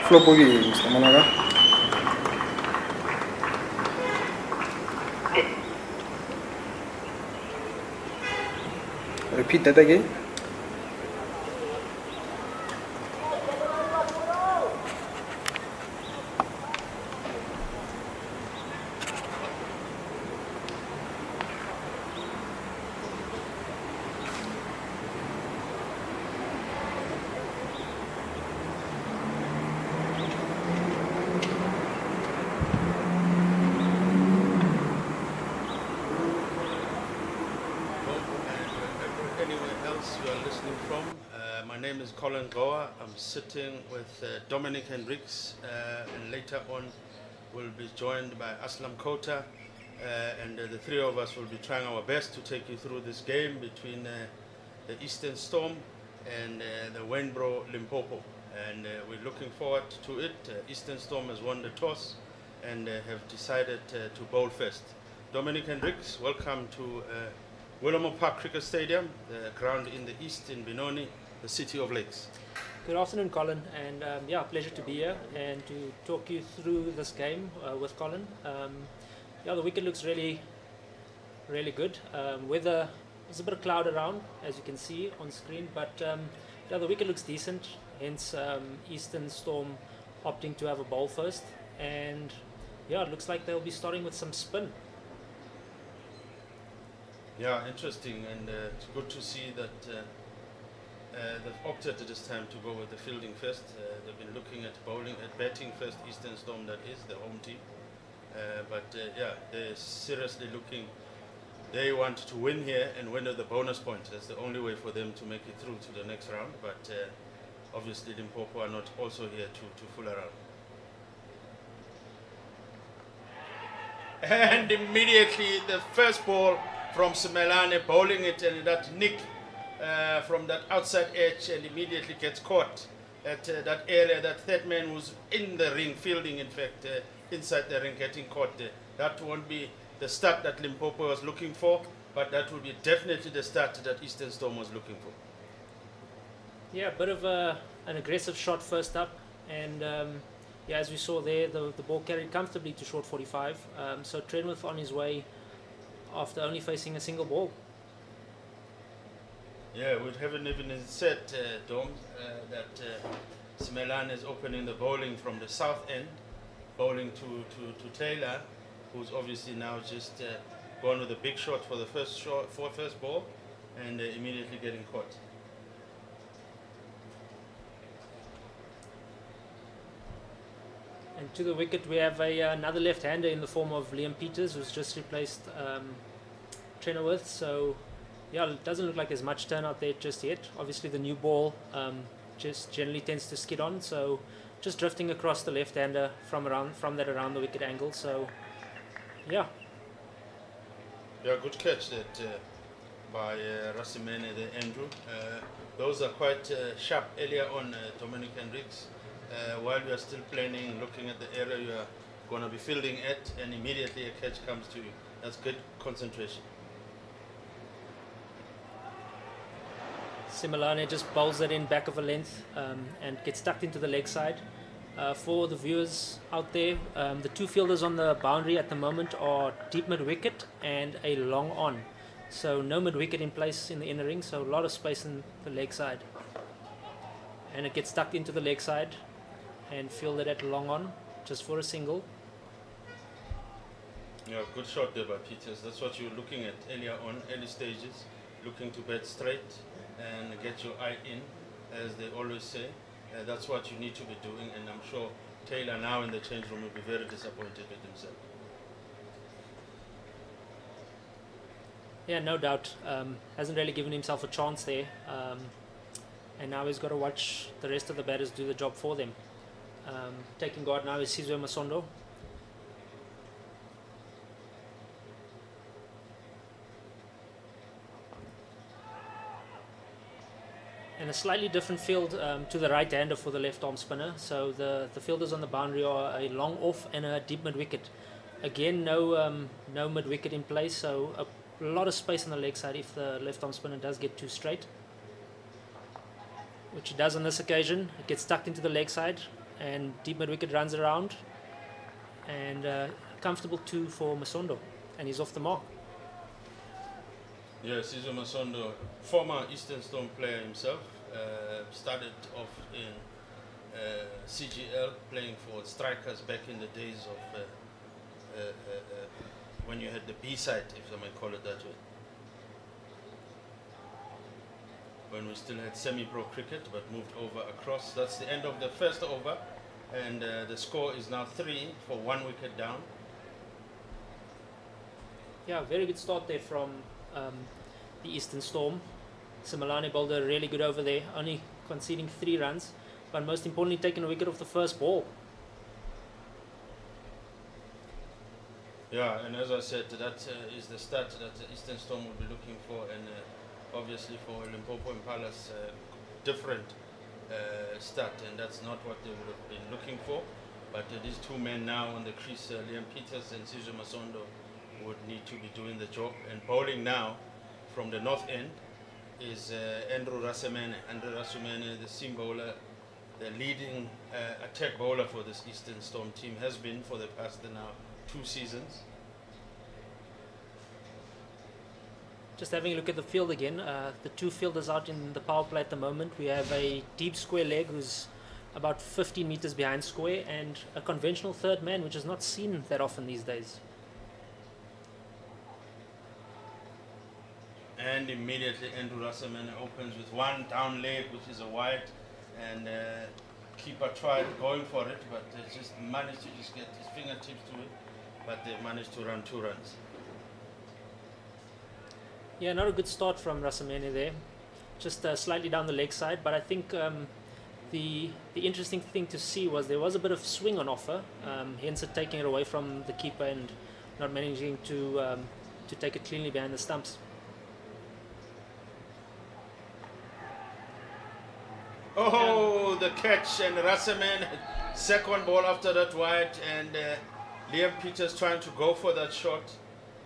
Flopo lì, stiamo là. Repeat that again. I'm sitting with Dominic Hendricks, and later on we'll be joined by Aslam Kota, and the three of us will be trying our best to take you through this game between the Eastern Storm and the Wenbro Limpopo, and we're looking forward to it. Eastern Storm has won the toss and have decided to bowl first. Dominic Hendricks, welcome to Willowmoore Park Cricket Stadium, the ground in the east in Benoni, the city of lakes. Good afternoon, Colin, and yeah, pleasure to be here and to talk you through this game with Colin. Yeah, the wicket looks really good. Weather is a bit of cloud around, as you can see on screen, but yeah, the wicket looks decent, hence Eastern Storm opting to have a bowl first, and yeah, it looks like they'll be starting with some spin. Yeah, interesting, and it's good to see that they've opted at this time to go with the fielding first. They've been looking at batting first, Eastern Storm, that is, the home team. But yeah, they're seriously looking. They want to win here and win at the bonus point. That's the only way for them to make it through to the next round. But obviously Limpopo are not also here to fool around. And immediately the first ball from Simelane, bowling it, and that nick from that outside edge, and immediately gets caught at that area. That third man was in the ring, fielding in fact, inside the ring, getting caught there. That won't be the start that Limpopo was looking for, but that will be definitely the start that Eastern Storm was looking for. Yeah, a bit of an aggressive shot first up, and yeah, as we saw there, the ball carried comfortably to short 45, so Trenwith on his way after only facing a single ball. Yeah, we haven't even said, Dom, that Simelane is opening the bowling from the south end, bowling to Taylor, who's obviously now just gone with a big shot for the first ball, and immediately getting caught. And to the wicket we have another left-hander in the form of Liam Peters, who's just replaced Trenwith, so yeah, it doesn't look like there's much turnout there just yet. Obviously the new ball just generally tends to skid on, so just drifting across the left-hander from that around the wicket angle, so yeah. Yeah, good catch that by Rasimene there, Andrew. Those are quite sharp earlier on, Dominic Hendricks. While you are still planning, looking at the area you are going to be fielding at, and immediately a catch comes to you. That's good concentration. Simelane just bowls it in back of a length and gets tucked into the leg side. For the viewers out there, the two fielders on the boundary at the moment are deep mid-wicket and a long on. So no mid-wicket in place in the inner ring, so a lot of space in the leg side. And it gets tucked into the leg side and fielded at long on, just for a single. Yeah, good shot there by Peters. That's what you were looking at earlier on, early stages. looking to bat straight and get your eye in, as they always say. That's what you need to be doing, and I'm sure Taylor now in the change room will be very disappointed with himself. Yeah, no doubt. Hasn't really given himself a chance there. And now he's got to watch the rest of the batters do the job for them. Taking guard now is Sizwe Masondo. And a slightly different field to the right-hander for the left-arm spinner. So the fielders on the boundary are a long off and a deep mid-wicket. Again, no mid-wicket in place, so a lot of space on the leg side if the left-arm spinner does get too straight. Which he does on this occasion. It gets tucked into the leg side and deep mid-wicket runs around. And comfortable 2 for Masondo. And he's off the mark. Yeah, Sizwe Masondo, former Eastern Storm player himself, started off in CGL playing for strikers back in the days of when you had the B-side, if I may call it that way. When we still had semi-pro cricket, but moved over across. That's the end of the first over, and the score is now 3 for 1 wicket down. Yeah, very good start there from the Eastern Storm. Simelane bowled a really good over there, only conceding 3 runs, but most importantly taking a wicket off the first ball. Yeah, and as I said, that is the start that the Eastern Storm will be looking for, and obviously for Limpopo Impalas, different start, and that's not what they would have been looking for. But these 2 men now on the crease, Liam Peters and Sizwe Masondo, would need to be doing the job. And bowling now from the north end is Andrew Rasemene. Andrew Rasemene, the seam bowler, the leading attack bowler for this Eastern Storm team, has been for the past now 2 seasons. Just having a look at the field again, the 2 fielders out in the power play at the moment. We have a deep square leg who's about 15 meters behind square, and a conventional third man, which is not seen that often these days. And immediately Andrew Rasemene opens with 1 down leg, which is a wide, and keeper tried going for it, but just managed to just get his fingertips to it, but they managed to run 2 runs. Yeah, not a good start from Rasemene there, just slightly down the leg side, but I think the interesting thing to see was there was a bit of swing on offer, hence it taking it away from the keeper and not managing to take it cleanly behind the stumps. Oh, the catch, and Rasemene, second ball after that wide, and Liam Peters trying to go for that shot,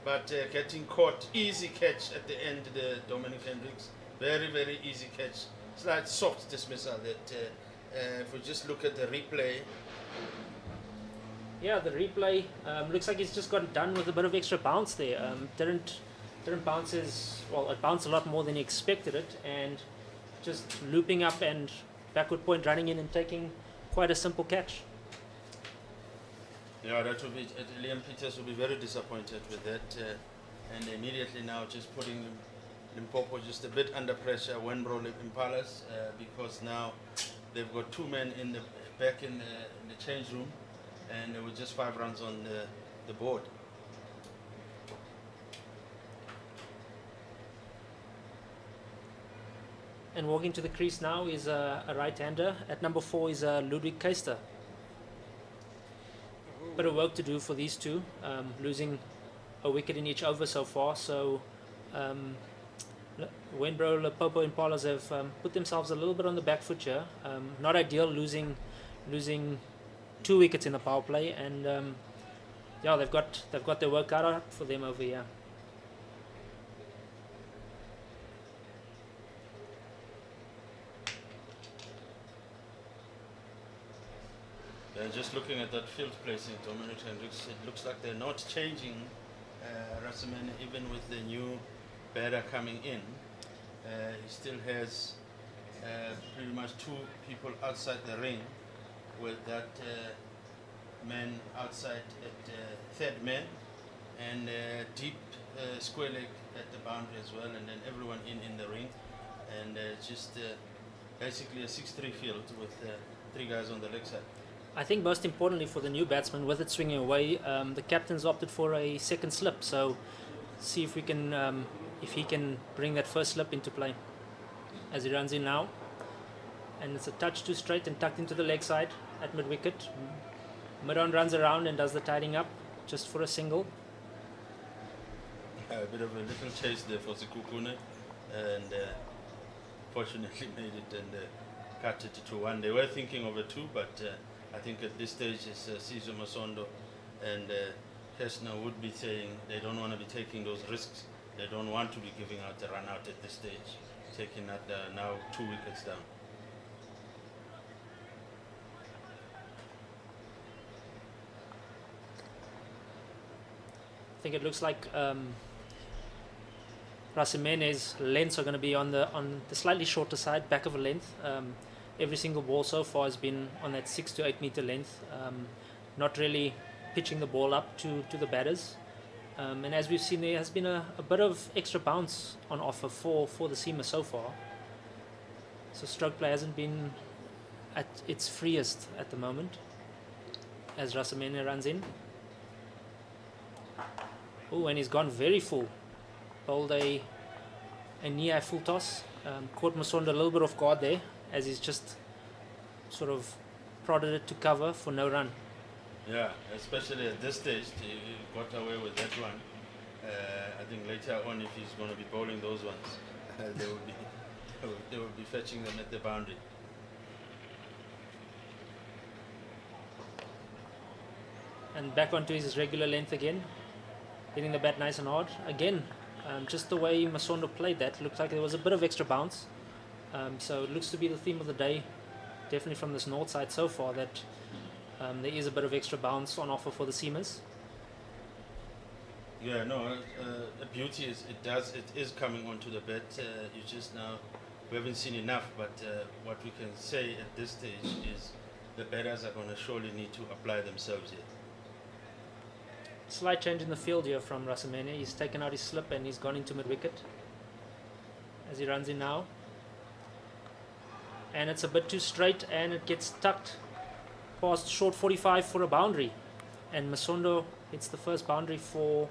but getting caught. Easy catch at the end, the Dominic Hendricks. Very, very easy catch. Slight soft dismissal that if we just look at the replay. Yeah, the replay looks like he's just got done with a bit of extra bounce there. Didn't bounce well, it bounced a lot more than he expected it, and just looping up and backward point, running in and taking quite a simple catch. Yeah, that would be, Liam Peters will be very disappointed with that, and immediately now just putting Limpopo just a bit under pressure, Wenbro Impalas, because now they've got 2 men in the back in the change room, and with just 5 runs on the board. And walking to the crease now is a right-hander. At number 4 is Ludwig Keister. Bit of work to do for these 2, losing a wicket in each over so far. So Wenbro, Limpopo Impalas have put themselves a little bit on the back foot here. Not ideal losing 2 wickets in the power play, and yeah, they've got their work cut out for them over here. Just looking at that field placing, Dominic Hendricks, it looks like they're not changing Rasemene even with the new batter coming in. He still has pretty much 2 people outside the ring, with that man outside at 3rd man, and deep square leg at the boundary as well, and then everyone in the ring, and just basically a 6-3 field with 3 guys on the leg side. I think most importantly for the new batsman, with it swinging away, the captain's opted for a second slip. So see if we can, if he can bring that first slip into play as he runs in now. And it's a touch too straight and tucked into the leg side at mid wicket. Mid-on runs around and does the tidying up just for a single. A bit of a little chase there for Sekhukhune, and fortunately made it and cut it to 1. They were thinking of a 2, but I think at this stage it's Sizwe Masondo and Hesna would be saying they don't want to be taking those risks. They don't want to be giving out a run out at this stage, taking that now 2 wickets down. I think it looks like Rasimene's lengths are going to be on the slightly shorter side, back of a length. Every single ball so far has been on that 6 to 8 meter length, not really pitching the ball up to the batters. And as we've seen, there has been a bit of extra bounce on offer for the seamer so far. So stroke play hasn't been at its freest at the moment as Rasimene runs in. Oh, and he's gone very full. Bowled a knee-high full toss. Caught Masondo a little bit off guard there as he's just sort of prodded it to cover for no run. Yeah, especially at this stage, he got away with that one. I think later on, if he's going to be bowling those ones, they will be fetching them at the boundary. And back onto his regular length again, hitting the bat nice and hard. Again, just the way Masondo played that, looked like there was a bit of extra bounce. So it looks to be the theme of the day, definitely from this north side so far, that there is a bit of extra bounce on offer for the seamers. Yeah, no, the beauty is it is coming onto the bat. You just now, we haven't seen enough, but what we can say at this stage is the batters are going to surely need to apply themselves here. Slight change in the field here from Rasimene. He's taken out his slip and he's gone into mid-wicket as he runs in now. And it's a bit too straight and it gets tucked past short 45 for a boundary. And Masondo hits the first boundary for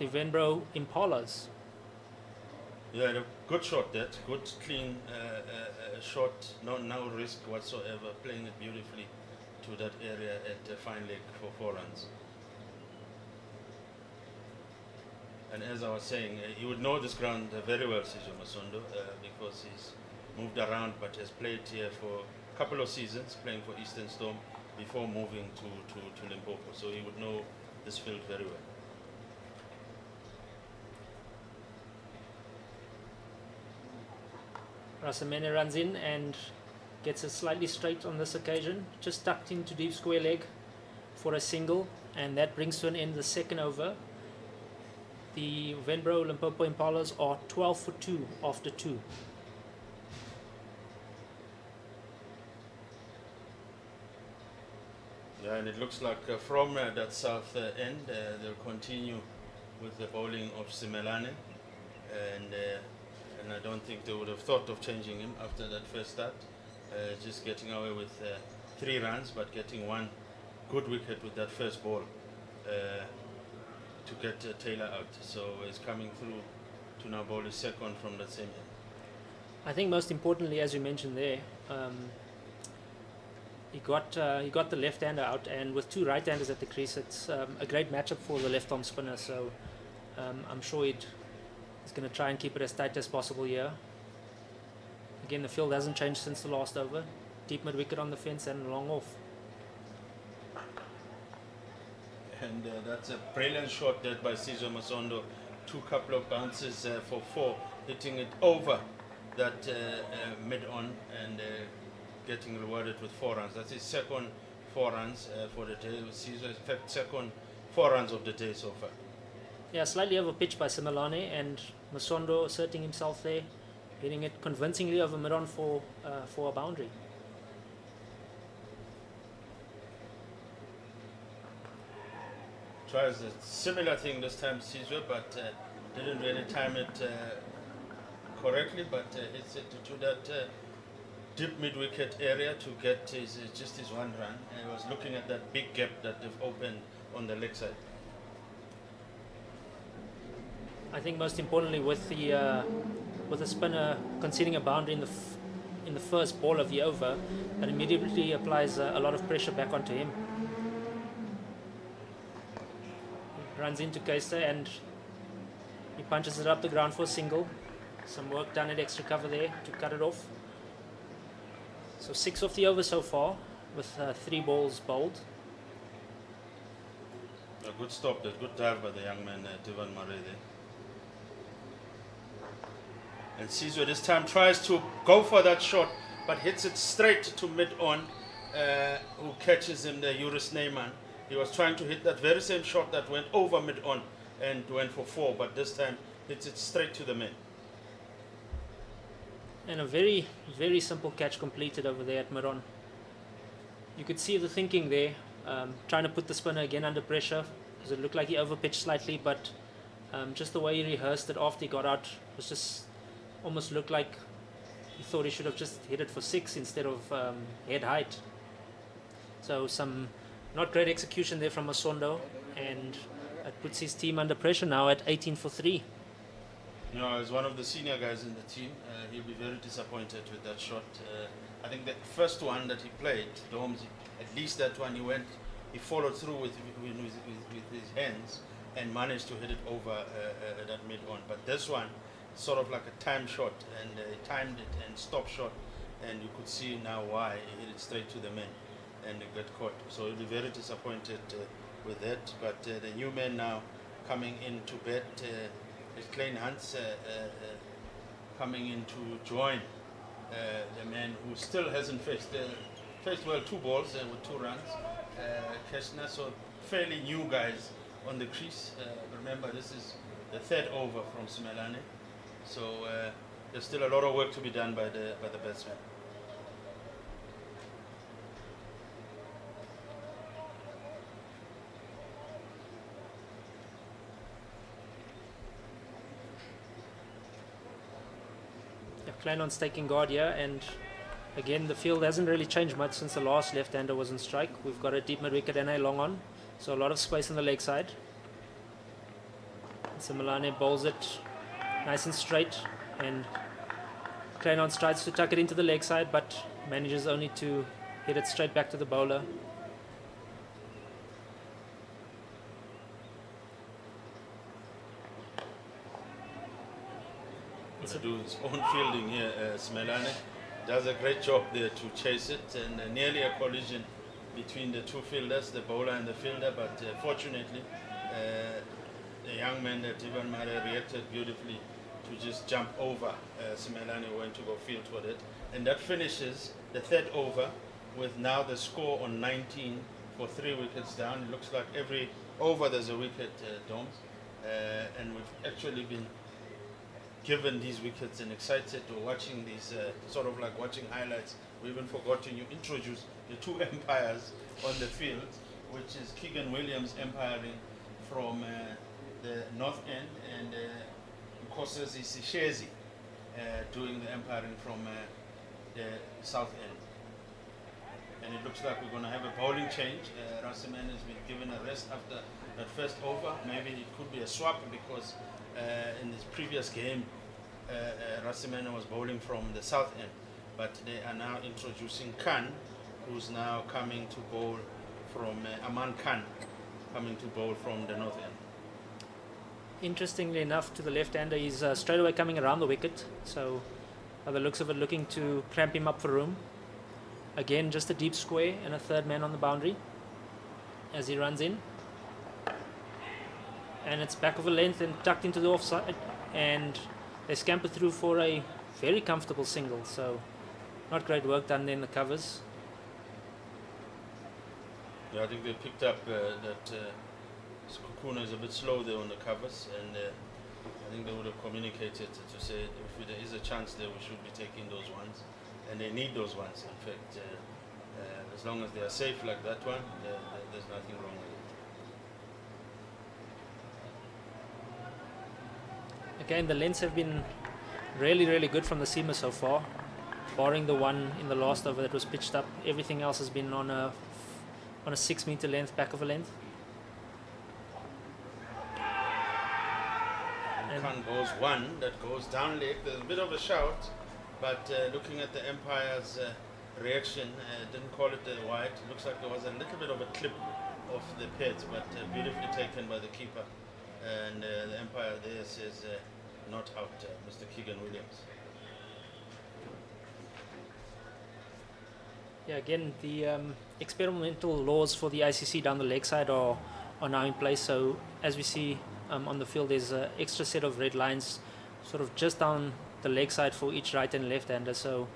the Wenbro Impalas. Yeah, a good shot that, good clean shot, no risk whatsoever, playing it beautifully to that area at fine leg for 4 runs. And as I was saying, he would know this ground very well, Sizwe Masondo, because he's moved around but has played here for a couple of seasons, playing for Eastern Storm before moving to Limpopo. So he would know this field very well. Rasimene runs in and gets it slightly straight on this occasion, just tucked into deep square leg for a single, and that brings to an end the second over. The Wenbro Limpopo Impalas are 12 for 2 after 2. Yeah, and it looks like from that south end, they'll continue with the bowling of Simelane, and I don't think they would have thought of changing him after that first start. Just getting away with 3 runs, but getting 1 good wicket with that first ball to get Taylor out. So he's coming through to now bowl his second from that same end. I think most importantly, as you mentioned there, he got the left-hander out, and with 2 right-handers at the crease, it's a great matchup for the left-arm spinner. So I'm sure he's going to try and keep it as tight as possible here. Again, the field hasn't changed since the last over. Deep mid-wicket on the fence and long off. And that's a brilliant shot there by Sizwe Masondo. 2 couple of bounces for 4, hitting it over that mid-on and getting rewarded with 4 runs. That's his second 4 runs for the day. Sizwe, in fact, second 4 runs of the day so far. Yeah, slightly over pitch by Simelane, and Masondo asserting himself there, hitting it convincingly over mid-on for a boundary. Tries a similar thing this time, Sizwe, but didn't really time it correctly, but hits it to that deep mid-wicket area to get just his one run. And he was looking at that big gap that they've opened on the leg side. I think most importantly with the spinner conceding a boundary in the first ball of the over, that immediately applies a lot of pressure back onto him. He runs into CSA and he punches it up the ground for a single. Some work done at extra cover there to cut it off. So 6 off the over so far, with 3 balls bowled. A good stop, that good dive by the young man, Divan Murray there. And Sizwe this time tries to go for that shot, but hits it straight to mid-on, who catches him there, Yuris Neyman. He was trying to hit that very same shot that went over mid-on and went for 4, but this time hits it straight to the mid. And a very, very simple catch completed over there at mid-on. You could see the thinking there, trying to put the spinner again under pressure, because it looked like he overpitched slightly, but just the way he rehearsed it after he got out was just almost looked like he thought he should have just hit it for 6 instead of head height. So some not great execution there from Masondo, and it puts his team under pressure now at 18 for 3. You know, as one of the senior guys in the team, he'll be very disappointed with that shot. I think the first one that he played, Domes, at least that one he followed through with his hands and managed to hit it over that mid-on. But this one, sort of like a time shot, and he timed it and stop shot, and you could see now why he hit it straight to the man and it got caught. So he'll be very disappointed with that. But the new man now coming into bat, is Klein Hans coming in to join the man who still hasn't faced well 2 balls with 2 runs, Keshna. So fairly new guys on the crease. Remember, this is the 3rd over from Simelane, so there's still a lot of work to be done by the batsman. Kleinon's taking guard here, and again the field hasn't really changed much since the last left-hander was on strike. We've got a deep mid-wicket and a long on, so a lot of space on the leg side. Simelane bowls it nice and straight, and Kleinon tries to tuck it into the leg side, but manages only to hit it straight back to the bowler. To do his own fielding here, Simelane does a great job there to chase it, and nearly a collision between the 2 fielders, the bowler and the fielder, but fortunately the young man, Divan Murray, reacted beautifully to just jump over Simelane, who went to go field for it, and that finishes the 3rd over with now the score on 19 for 3 wickets down. It looks like every over there's a wicket, Domes, and we've actually been given these wickets and excited to watching these, sort of like watching highlights. We even forgot to introduce the 2 umpires on the field, which is Keegan Williams umpiring from the north end, and Nkosazana Sishezi doing the umpiring from the south end. And it looks like we're going to have a bowling change. Rassiman has been given a rest after that first over. Maybe it could be a swap, because in this previous game, Rasimena was bowling from the south end, but they are now introducing Khan, who's now coming to bowl from Aman Khan, coming to bowl from the north end. Interestingly enough, to the left-hander, he's straight away coming around the wicket, so by the looks of it, looking to clamp him up for room. Again, just a deep square and a 3rd man on the boundary as he runs in. And it's back of a length and tucked into the offside, and they scamper through for a very comfortable single. So not great work done there in the covers. Yeah, I think they picked up that Kukuna is a bit slow there on the covers, and I think they would have communicated to say if there is a chance there, we should be taking those ones, and they need those ones. In fact, as long as they are safe like that one, there's nothing wrong with it. Again, the lengths have been really good from the seamer so far, barring the one in the last over that was pitched up. Everything else has been on a 6 meter length, back of a length. Khan goes one, that goes down leg. There's a bit of a shout, but looking at the umpire's reaction, didn't call it a wide. It looks like there was a little bit of a clip of the peds, but beautifully taken by the keeper. And the umpire there says not out, Mr. Keegan Williams. Yeah, again, the experimental laws for the ICC down the leg side are now in place. So as we see on the field, there's an extra set of red lines sort of just down the leg side for each right and left hander. So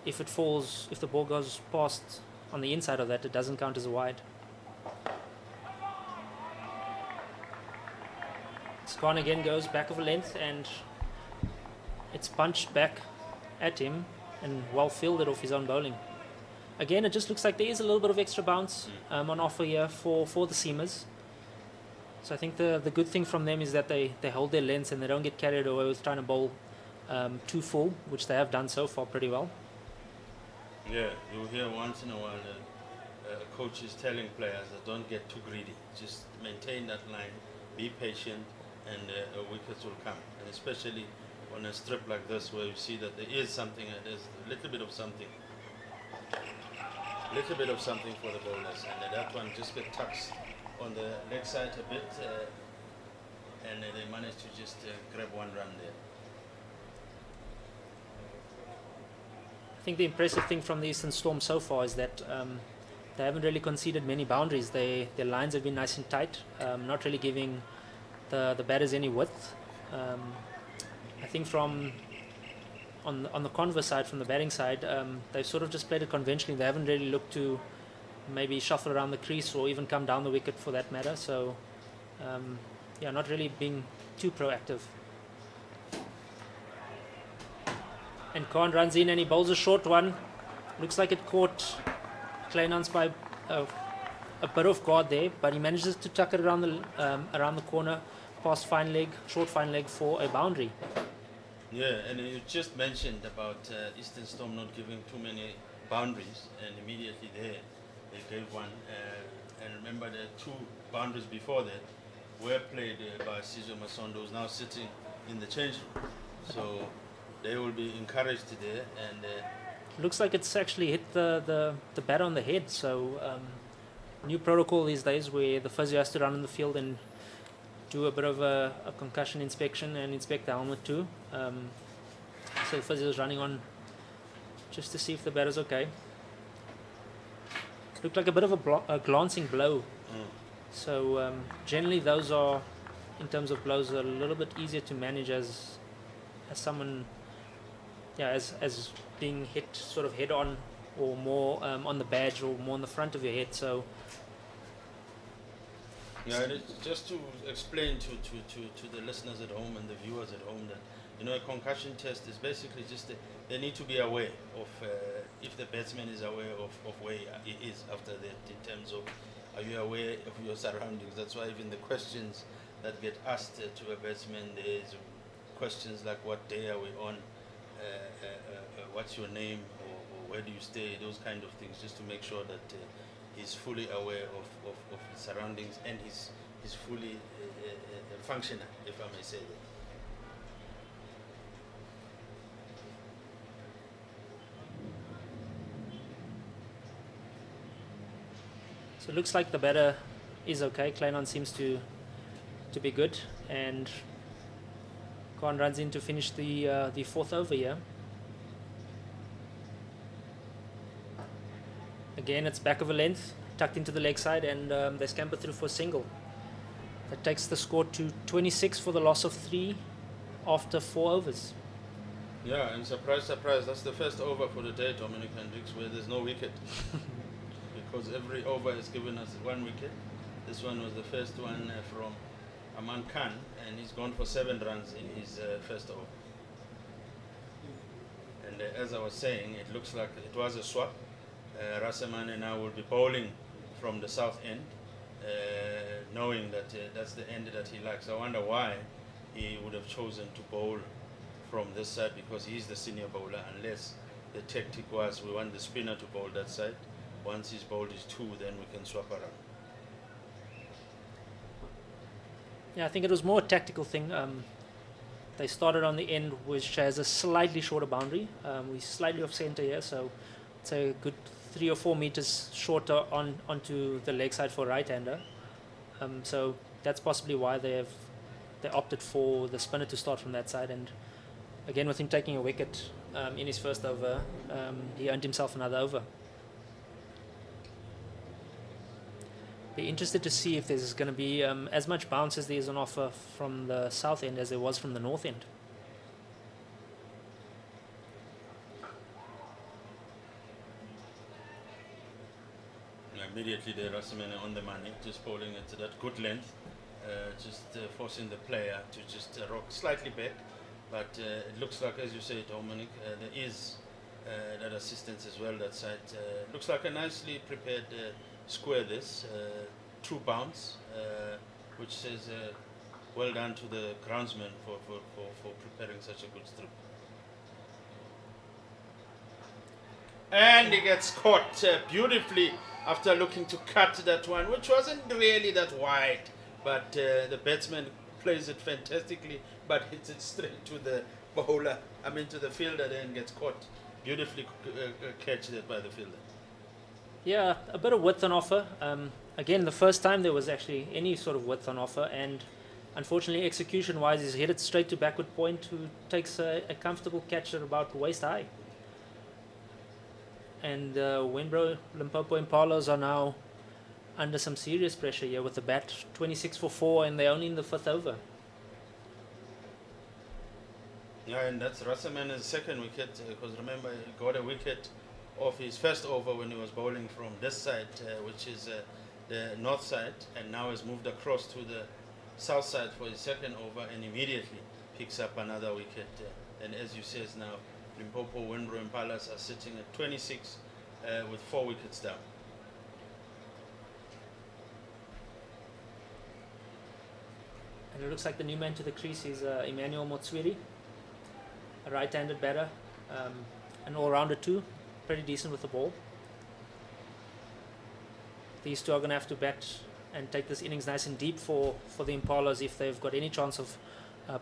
if it falls, if the ball goes past on the inside of that, it doesn't count as a wide. Skan again goes back of a length, and it's punched back at him and well fielded off his own bowling. Again, it just looks like there is a little bit of extra bounce on offer here for the seamers. So I think the good thing from them is that they hold their lengths and they don't get carried away with trying to bowl too full, which they have done so far pretty well. Yeah, you'll hear once in a while coaches telling players that don't get too greedy. Just maintain that line, be patient, and wickets will come. And especially on a strip like this where you see that there is something, there's a little bit of something. Little bit of something for the bowlers, and that one just get tucks on the leg side a bit, and they managed to just grab one run there. I think the impressive thing from the Eastern Storm so far is that they haven't really conceded many boundaries. Their lines have been nice and tight, not really giving the batters any width. I think from on the converse side, from the batting side, they've sort of just played it conventionally. They haven't really looked to maybe shuffle around the crease or even come down the wicket for that matter. So, yeah, not really being too proactive. And Khan runs in and he bowls a short one. Looks like it caught Kleinans by a bit of guard there, but he manages to tuck it around the corner, past fine leg, short fine leg for a boundary. Yeah, and you just mentioned about Eastern Storm not giving too many boundaries, and immediately there they gave one. And remember, the two boundaries before that were played by Sizwe Masondo, who's now sitting in the change room. So they will be encouraged there. And looks like it's actually hit the bat on the head. So new protocol these days where the physio has to run in the field and do a bit of a concussion inspection and inspect the helmet too. So the physio is running on just to see if the batter's okay. Looked like a bit of a glancing blow. So generally those are, in terms of blows, a little bit easier to manage as someone, yeah, as being hit sort of head on or more on the badge or more on the front of your head. So yeah, just to explain to the listeners at home and the viewers at home that, you know, a concussion test is basically just they need to be aware of if the batsman is aware of where he is after that, in terms of, are you aware of your surroundings? That's why even the questions that get asked to a batsman, there's questions like what day are we on, what's your name, or where do you stay, those kind of things, just to make sure that he's fully aware of his surroundings and he's fully functional, if I may say that. So it looks like the batter is okay. Kleinon seems to be good, and Khan runs in to finish the fourth over here. Again, it's back of a length, tucked into the leg side, and they scamper through for a single. That takes the score to 26 for the loss of 3 after 4 overs. Yeah, and surprise, surprise, that's the first over for the day, Dominic Hendricks, where there's no wicket. Because every over has given us 1 wicket. This one was the first one from Aman Khan, and he's gone for 7 runs in his first over. And as I was saying, it looks like it was a swap. Rasamane now will be bowling from the south end, knowing that that's the end that he likes. I wonder why he would have chosen to bowl from this side because he's the senior bowler, unless the tactic was we want the spinner to bowl that side. Once he's bowled his 2, then we can swap around. Yeah, I think it was more a tactical thing. They started on the end, which has a slightly shorter boundary. We're slightly off center here, so it's a good 3 or 4 meters shorter onto the leg side for a right-hander. So that's possibly why they opted for the spinner to start from that side. And again, with him taking a wicket in his first over, he earned himself another over. Be interested to see if there's going to be as much bounce as there is on offer from the south end as there was from the north end. Immediately there, Rasamene on the money, just bowling it to that good length, just forcing the player to just rock slightly back. But it looks like, as you say, Dominic, there is that assistance as well that side. Looks like a nicely prepared square this, true bounce, which says well done to the groundsman for preparing such a good strip. And he gets caught beautifully after looking to cut that one, which wasn't really that wide, but the batsman plays it fantastically, but hits it straight to the bowler, to the fielder, then gets caught. Beautifully catch that by the fielder. Yeah, a bit of width on offer. Again, the first time there was actually any sort of width on offer, and unfortunately, execution-wise, he's hit it straight to backward point, who takes a comfortable catch at about waist high. And Wenbro, Limpopo Impalas are now under some serious pressure here with the bat, 26 for 4, and they're only in the 5th over. Yeah, and that's Rasamane's second wicket, because remember, he got a wicket off his first over when he was bowling from this side, which is the north side, and now has moved across to the south side for his second over, and immediately picks up another wicket. And as you says now, Limpopo, Wenbro, and Impalas are sitting at 26 with 4 wickets down. And it looks like the new man to the crease is Emmanuel Motswiri, a right-handed batter, an all-rounder too, pretty decent with the ball. These two are going to have to bat and take this innings nice and deep for the Impalas if they've got any chance of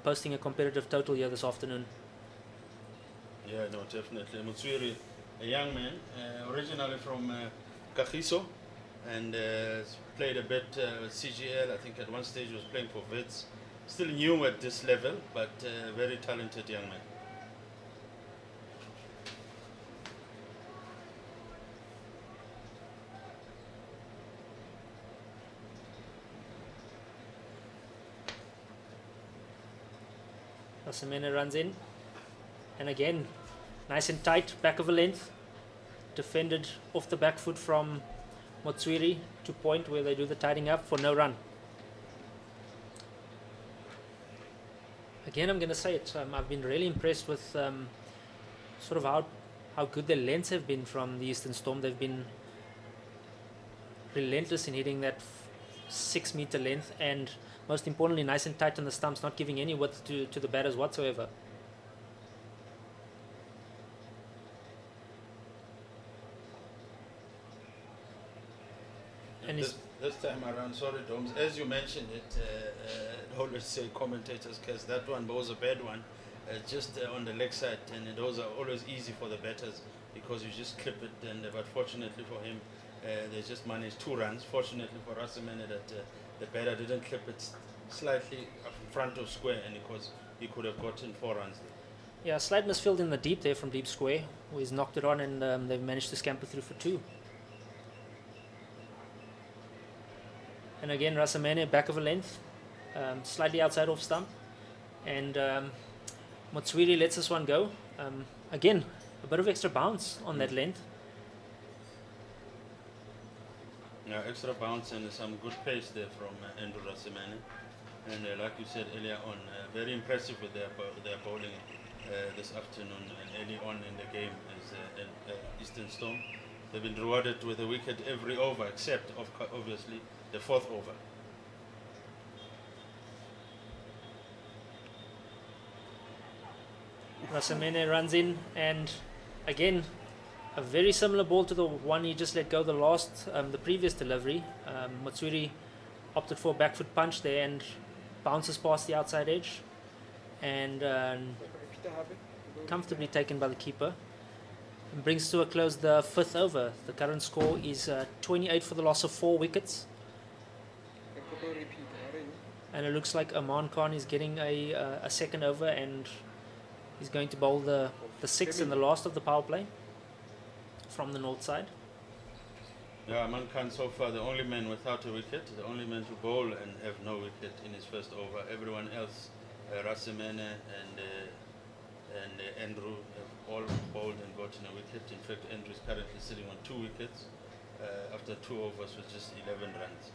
posting a competitive total here this afternoon. Yeah, no, definitely. Motswiri, a young man, originally from Kagiso, and played a bit with CGL. I think at one stage was playing for Wits. Still new at this level, but very talented young man. Rasamene runs in, and again, nice and tight, back of a length, defended off the back foot from Motswiri to point where they do the tidying up for no run. Again, I'm going to say it, I've been really impressed with sort of how good their lengths have been from the Eastern Storm. They've been relentless in hitting that 6 meter length, and most importantly, nice and tight on the stumps, not giving any width to the batters whatsoever. And this time around, sorry, Doms, as you mentioned it, always say commentators, because that one was a bad one, just on the leg side, and those are always easy for the batters because you just clip it. And but fortunately for him, they just managed 2 runs. Fortunately for Rasamene, that the batter didn't clip it slightly up in front of square, and because he could have gotten 4 runs there. Yeah, slight misfield in the deep there from deep square, where he's knocked it on, and they've managed to scamper through for 2. And again, Rasamene back of a length, slightly outside off stump, and Motswiri lets this one go. Again, a bit of extra bounce on that length. Yeah, extra bounce and some good pace there from Andrew Rasamene. And like you said earlier on, very impressive with their bowling this afternoon and early on in the game as Eastern Storm. They've been rewarded with a wicket every over, except obviously the 4th over. Rasamene runs in, and again, a very similar ball to the one he just let go the previous delivery. Matsuri opted for a back foot punch there and bounces past the outside edge, and comfortably taken by the keeper. And brings to a close the 5th over. The current score is 28 for the loss of 4 wickets. And it looks like Aman Khan is getting a second over, and he's going to bowl the 6th and the last of the power play from the north side. Yeah, Aman Khan so far the only man without a wicket, the only man to bowl and have no wicket in his first over. Everyone else, Rasimene and Andrew, have all bowled and gotten a wicket. In fact, Andrew is currently sitting on 2 wickets after 2 overs with just 11 runs.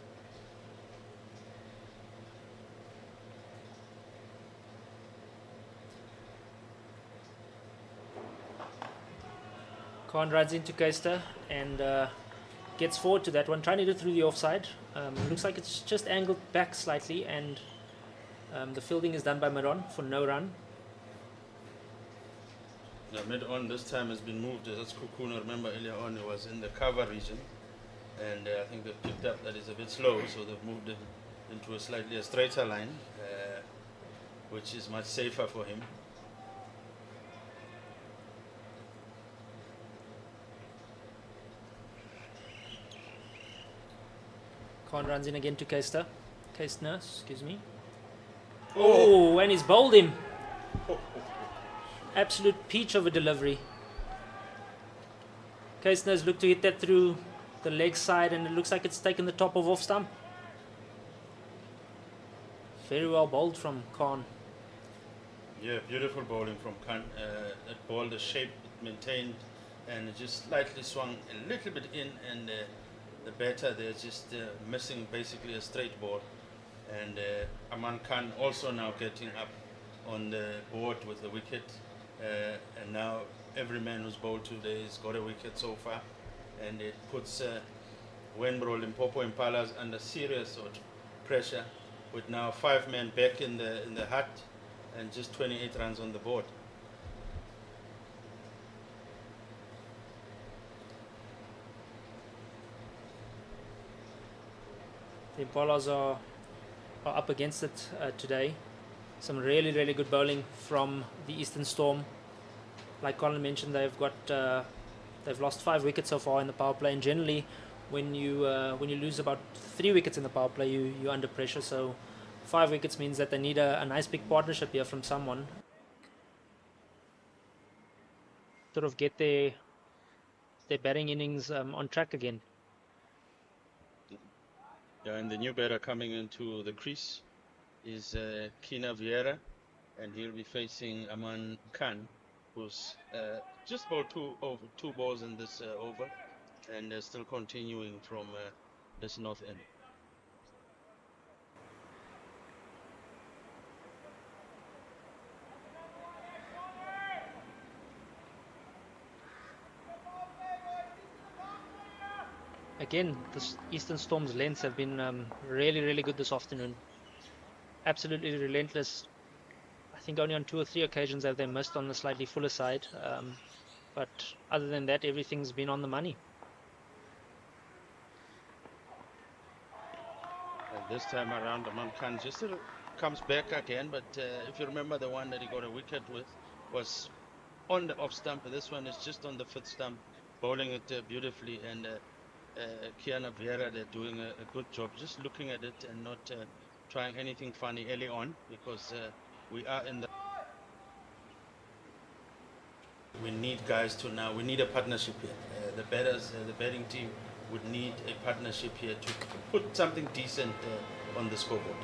Khan runs into Keister and gets forward to that one, trying to do it through the offside. Looks like it's just angled back slightly, and the fielding is done by Maron for no run. Yeah, mid-on this time has been moved. That's Kukuna. Remember earlier on it was in the cover region, and I think they've picked up that it's a bit slow, so they've moved him into a slightly straighter line, which is much safer for him. Khan runs in again to Keister. Keistner, excuse me. Oh, and he's bowled him. Absolute peach of a delivery. Keistner's looked to hit that through the leg side, and it looks like it's taken the top of off stump. Very well bowled from Khan. Yeah, beautiful bowling from Khan. That ball, the shape it maintained, and it just slightly swung a little bit in, and the batter they're just missing basically a straight ball. And Aman Khan also now getting up on the board with the wicket, and now every man who's bowled today has got a wicket so far, and it puts Wenbro, Limpopo, Impalas under serious sort of pressure, with now 5 men back in the hut and just 28 runs on the board. The Impalas are up against it today. Some really, really good bowling from the Eastern Storm. Like Colin mentioned, they've lost 5 wickets so far in the power play, and generally when you lose about 3 wickets in the power play, you're under pressure. So 5 wickets means that they need a nice big partnership here from someone. Sort of get their batting innings on track again. Yeah, and the new batter coming into the crease is Kina Vieira, and he'll be facing Aman Khan, who's just bowled 2 balls in this over, and still continuing from this north end. Again, the Eastern Storm's lengths have been really, really good this afternoon. Absolutely relentless. I think only on 2 or 3 occasions have they missed on the slightly fuller side. But other than that, everything's been on the money. And this time around, Aman Khan just comes back again, but if you remember, the one that he got a wicket with was on the off stump. This one is just on the 5th stump, bowling it beautifully, and Kiana Vieira, they're doing a good job just looking at it and not trying anything funny early on, because we are in the... We need guys to now, we need a partnership here. The batters, the batting team would need a partnership here to put something decent on the scoreboard.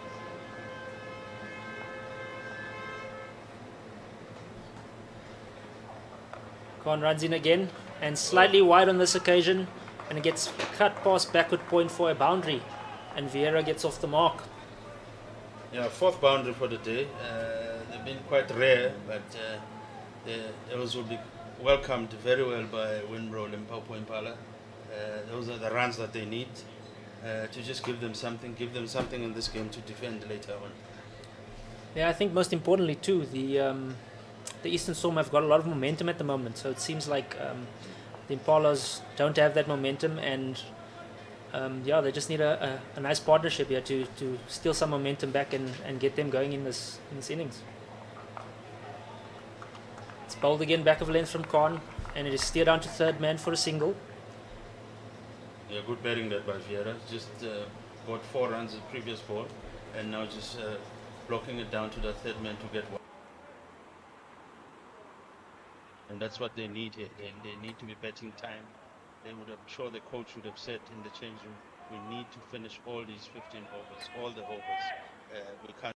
Khan runs in again, and slightly wide on this occasion, and it gets cut past backward point for a boundary, and Vieira gets off the mark. Yeah, 4th boundary for the day. They've been quite rare, but those will be welcomed very well by Wenbro, Limpopo, Impala. Those are the runs that they need to just give them something in this game to defend later on. Yeah, I think most importantly too, the Eastern Storm have got a lot of momentum at the moment. So it seems like the Impalas don't have that momentum, and they just need a nice partnership here to steal some momentum back and get them going in this innings. It's bowled again, back of length from Khan, and it is steered down to third man for a single. Yeah, good batting that by Vieira. Just got 4 runs the previous ball, and now just blocking it down to the third man to get 1. And that's what they need here. They need to be betting time. They would have, I'm sure the coach would have said in the change room, we need to finish all these 15 overs, all the overs. We can't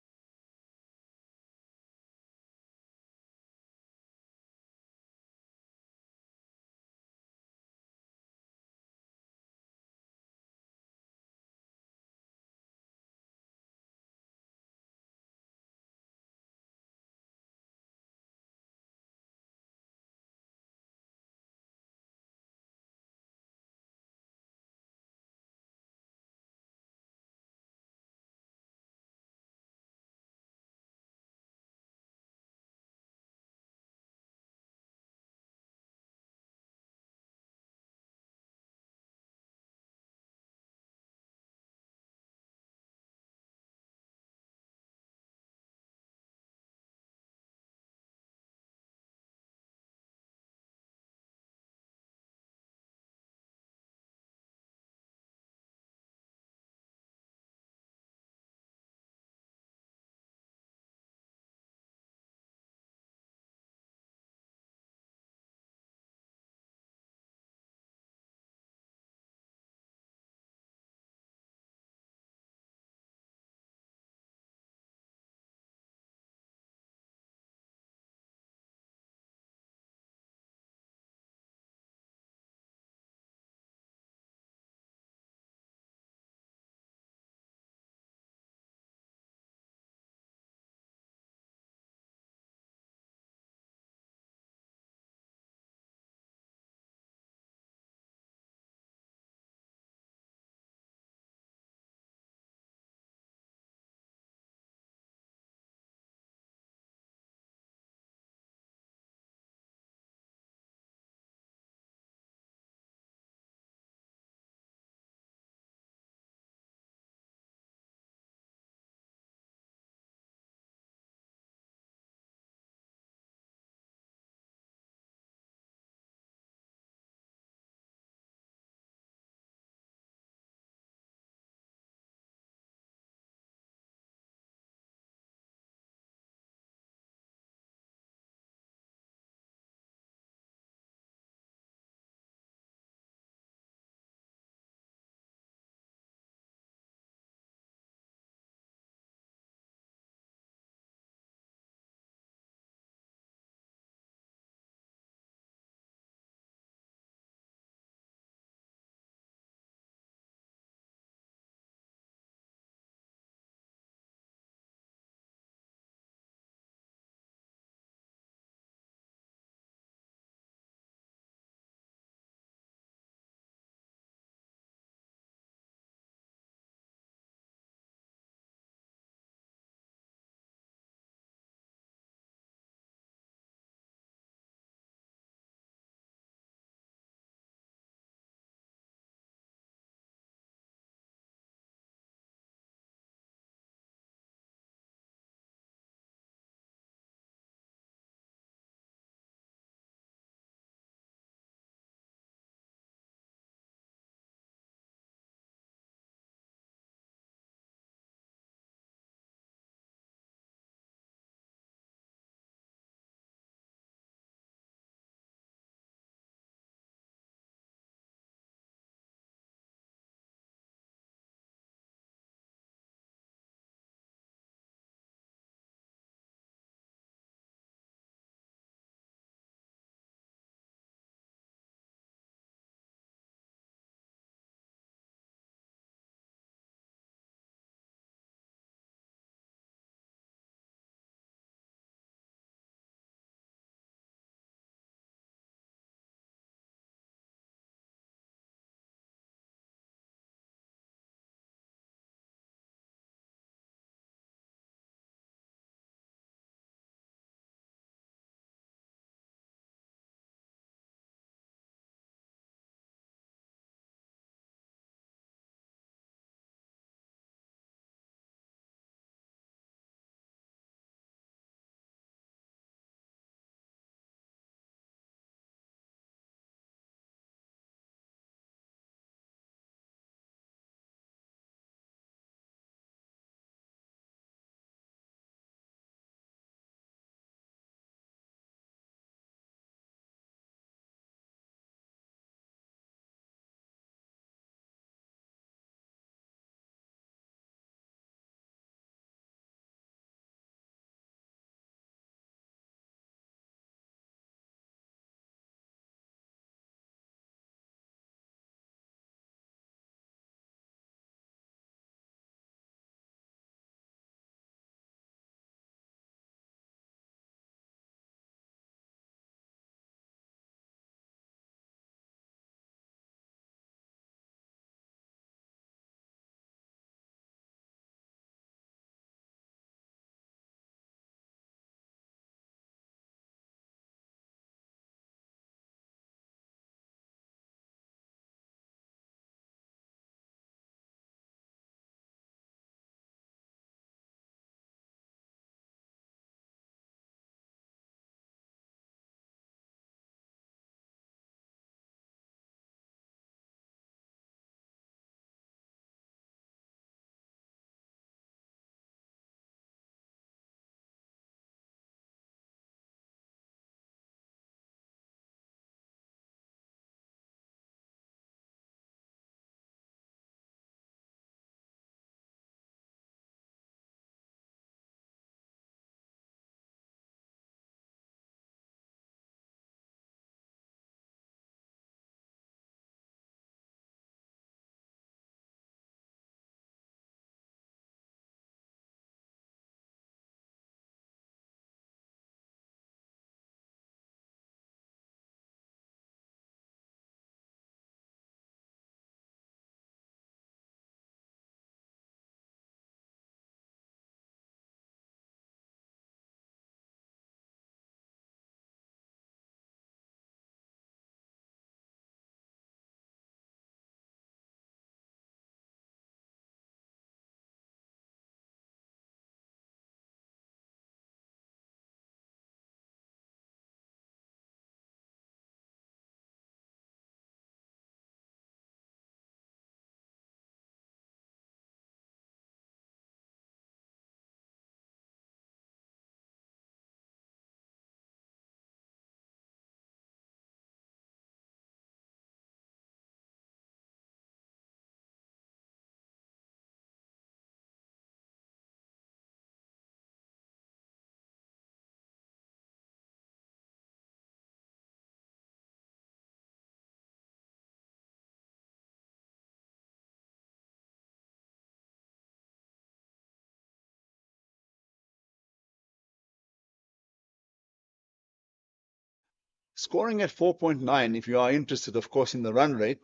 Scoring at 4.9, if you are interested, of course, in the run rate.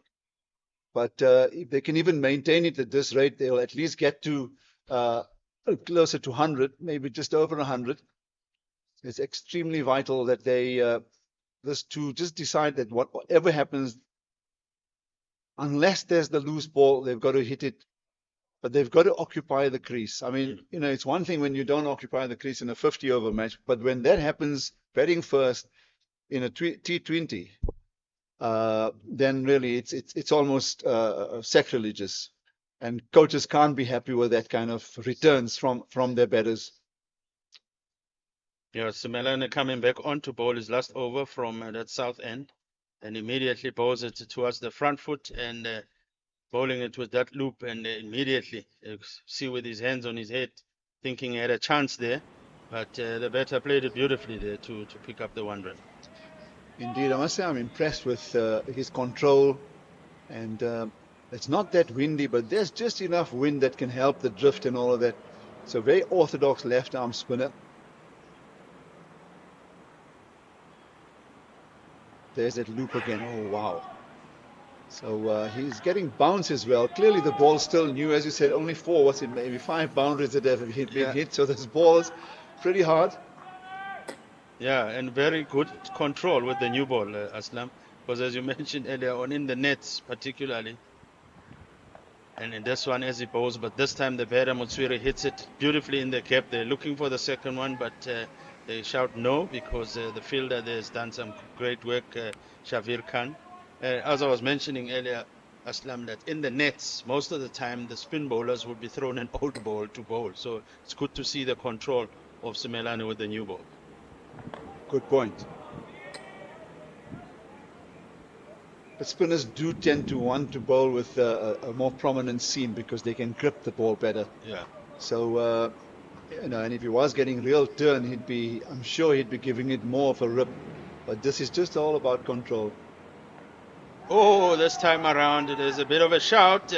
But if they can even maintain it at this rate, they'll at least get to closer to 100, maybe just over 100. It's extremely vital that they just decide that whatever happens, unless there's the loose ball, they've got to hit it. But they've got to occupy the crease. I mean, it's one thing when you don't occupy the crease in a 50-over match, but when that happens, batting first in a T20, then really it's almost sacrilegious, and coaches can't be happy with that kind of returns from their batters. Yeah, Simelane coming back on to bowl his last over from that south end, and immediately bowls it towards the front foot and bowling it with that loop, and immediately see with his hands on his head, thinking he had a chance there, but the batter played it beautifully there to pick up the 1 run. Indeed, I must say I'm impressed with his control, and it's not that windy, but there's just enough wind that can help the drift and all of that. It's a very orthodox left arm spinner. There's that loop again. Oh, wow. So he's getting bounce as well. Clearly the ball's still new. As you said, only maybe 5 boundaries that have been hit. So this ball is pretty hard. Yeah, and very good control with the new ball, Aslam. Because as you mentioned earlier on, in the nets particularly. And in this one, as he bowls, but this time the batter Motswiri hits it beautifully in the gap. They're looking for the second one, but they shout no, because the fielder there has done some great work, Shavir Khan. As I was mentioning earlier, Aslam, that in the nets, most of the time the spin bowlers would be thrown an old ball to bowl. So it's good to see the control of Simelane with the new ball. Good point. But spinners do tend to want to bowl with a more prominent seam because they can grip the ball better. Yeah. So, and if he was getting real turn, I'm sure he'd be giving it more of a rip. But this is just all about control. Oh, this time around, there's a bit of a shout.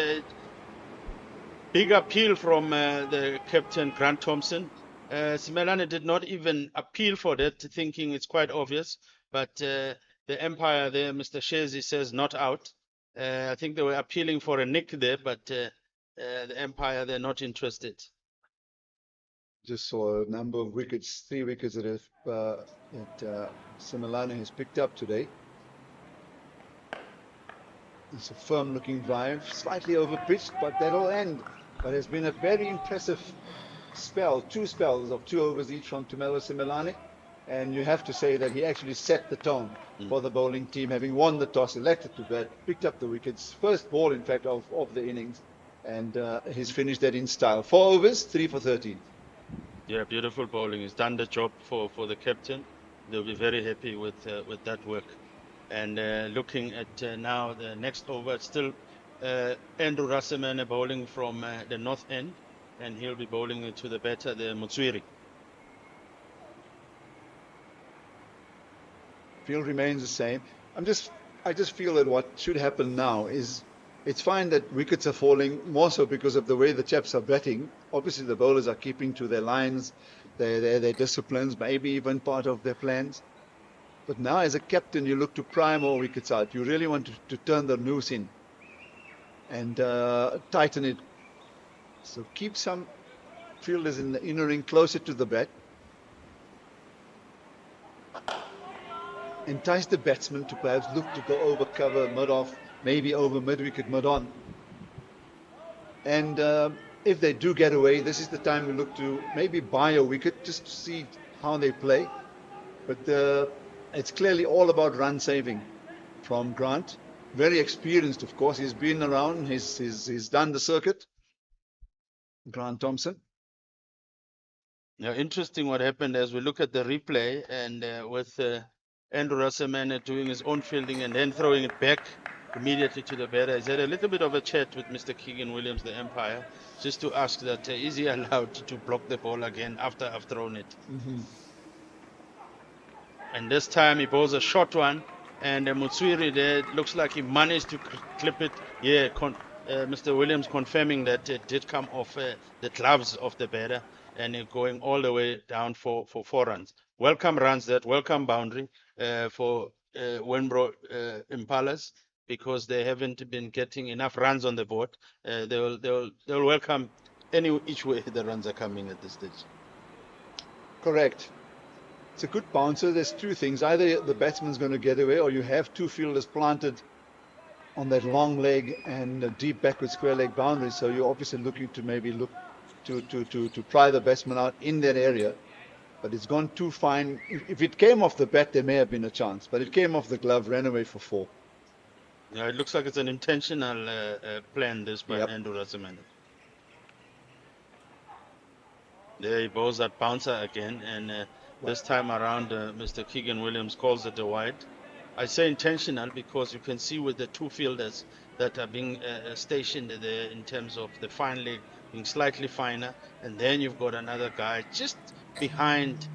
Big appeal from the captain, Grant Thompson. Simelane did not even appeal for that, thinking it's quite obvious. But the umpire there, Mr. Shezi, says not out. I think they were appealing for a nick there, but the umpire, they're not interested. Just saw a number of wickets, 3 wickets that Simelane has picked up today. It's a firm-looking drive, slightly over-pitched, but that'll end. But it's been a very impressive spell, 2 spells of 2 overs each from Tumelo Simelane. And you have to say that he actually set the tone for the bowling team, having won the toss, elected to bat, picked up the wickets, first ball, in fact, of the innings. And he's finished that in style. 4 overs, 3 for 13. Yeah, beautiful bowling. He's done the job for the captain. They'll be very happy with that work. And looking at now the next over, it's still Andrew Rasemane bowling from the north end, and he'll be bowling to the batter, the Motswiri. Field remains the same. I just feel that what should happen now is, it's fine that wickets are falling, more so because of the way the chaps are batting. Obviously the bowlers are keeping to their lines, their disciplines, maybe even part of their plans. But now as a captain, you look to pry more wickets out. You really want to turn the noose in and tighten it. So keep some fielders in the inner ring closer to the bat. Entice the batsman to perhaps look to go over cover, mid-off, maybe over mid-wicket, mid-on. And if they do get away, this is the time we look to maybe buy a wicket just to see how they play. But it's clearly all about run saving from Grant. Very experienced, of course. He's been around. He's done the circuit. Grant Thompson. Now, interesting what happened as we look at the replay, and with Andrew Rasemane doing his own fielding and then throwing it back immediately to the batter. He's had a little bit of a chat with Mr. Keegan Williams, the umpire, just to ask that is he allowed to block the ball again after I've thrown it. And this time he bowls a short one, and Motswiri there, looks like he managed to clip it. Yeah, Mr. Williams confirming that it did come off the gloves of the batter, and going all the way down for 4 runs. Welcome runs, that welcome boundary for Wenbro Impalas because they haven't been getting enough runs on the board. They'll welcome each way the runs are coming at this stage. Correct. It's a good bouncer. There's two things. Either the batsman's going to get away or you have two fielders planted on that long leg and a deep backward square leg boundary. So you're obviously looking to maybe look to pry the batsman out in that area. But it's gone too fine. If it came off the bat, there may have been a chance. But it came off the glove, ran away for 4. Yeah, it looks like it's an intentional plan this by Yep. Andrew Rasamani. There he bowls that bouncer again, and this time around Mr. Keegan Williams calls it a wide. I say intentional because you can see with the two fielders that are being stationed there in terms of the fine leg being slightly finer, and then you've got another guy just behind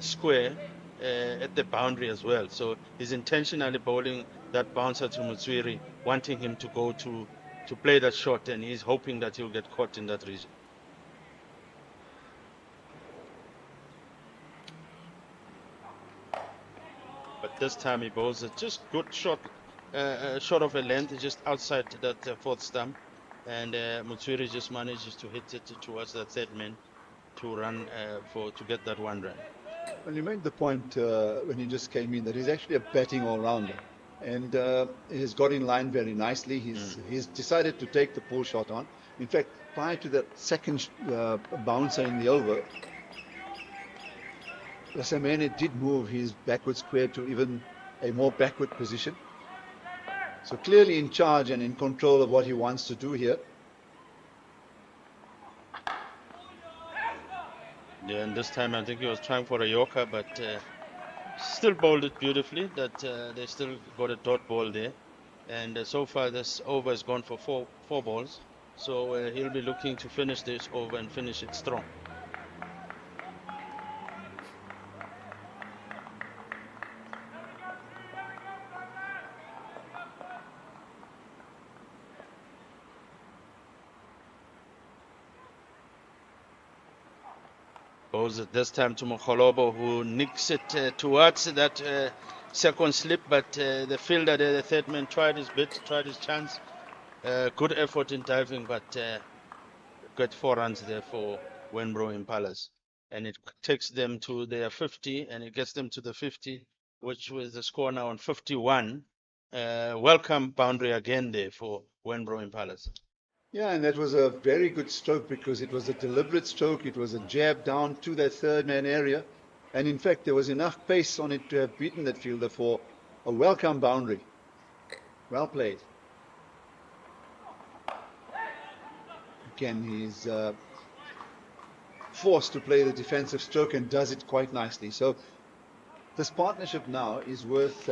square at the boundary as well. So he's intentionally bowling that bouncer to Mutswiri, wanting him to go to play that shot, and he's hoping that he'll get caught in that region. But this time he bowls a just good shot, short of a length, just outside that fourth stump, and Mutswiri just manages to hit it towards that third man to run to get that one run. Well, you made the point when he just came in that he's actually a batting all-rounder, and he's got in line very nicely. He's decided to take the pull shot on. In fact, prior to that second bouncer in the over, Rasamani did move his backward square to even a more backward position. So clearly in charge and in control of what he wants to do here. Yeah, and this time I think he was trying for a Yorker, but still bowled it beautifully. That they still got a dot ball there, and so far this over has gone for four balls. So he'll be looking to finish this over and finish it strong. Bowls it this time to Mokolobo, who nicks it towards that second slip, but the fielder there, the third man, tried his bit, tried his chance. Good effort in diving, but got 4 runs there for Wenbro Impalas. And it takes them to their 50, and it gets them to the 50, which was the score now on 51. Welcome boundary again there for Wenbro Impalas. Yeah, and that was a very good stroke because it was a deliberate stroke. It was a jab down to that third man area. And in fact, there was enough pace on it to have beaten that fielder for a welcome boundary. Well played. Again, he's forced to play the defensive stroke and does it quite nicely. So this partnership now is worth,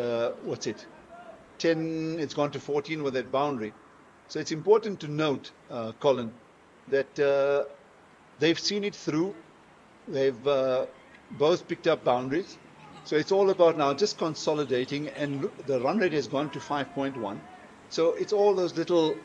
10, it's gone to 14 with that boundary. So it's important to note, Colin, that they've seen it through. They've both picked up boundaries. So it's all about now just consolidating, and look, the run rate has gone to 5.1. So it's all those little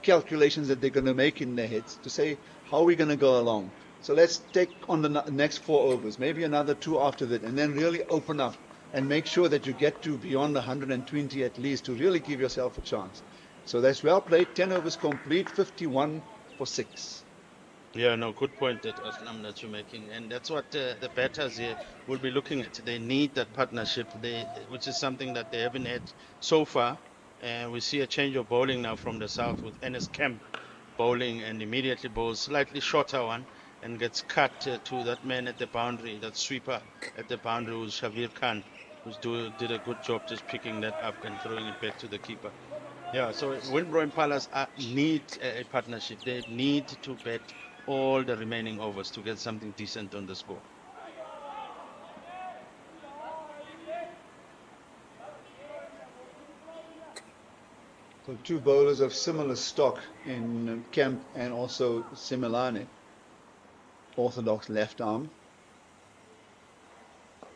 calculations that they're going to make in their heads to say, how are we going to go along? So let's take on the next 4 overs, maybe another 2 after that, and then really open up and make sure that you get to beyond 120 at least to really give yourself a chance. So that's well played. 10 overs complete, 51 for 6. Yeah, no, good point that Aslam that you're making, and that's what the batters here will be looking at. They need that partnership, which is something that they haven't had so far. And we see a change of bowling now from the south with Ennis Kemp bowling, and immediately bowls slightly shorter one and gets cut to that man at the boundary, that sweeper at the boundary, who's Shavir Khan, who did a good job just picking that up and throwing it back to the keeper. Yeah, so Wenbro Impalas need a partnership. They need to bet all the remaining overs to get something decent on the score. So 2 bowlers of similar stock in Kemp and also Similane. Orthodox left arm.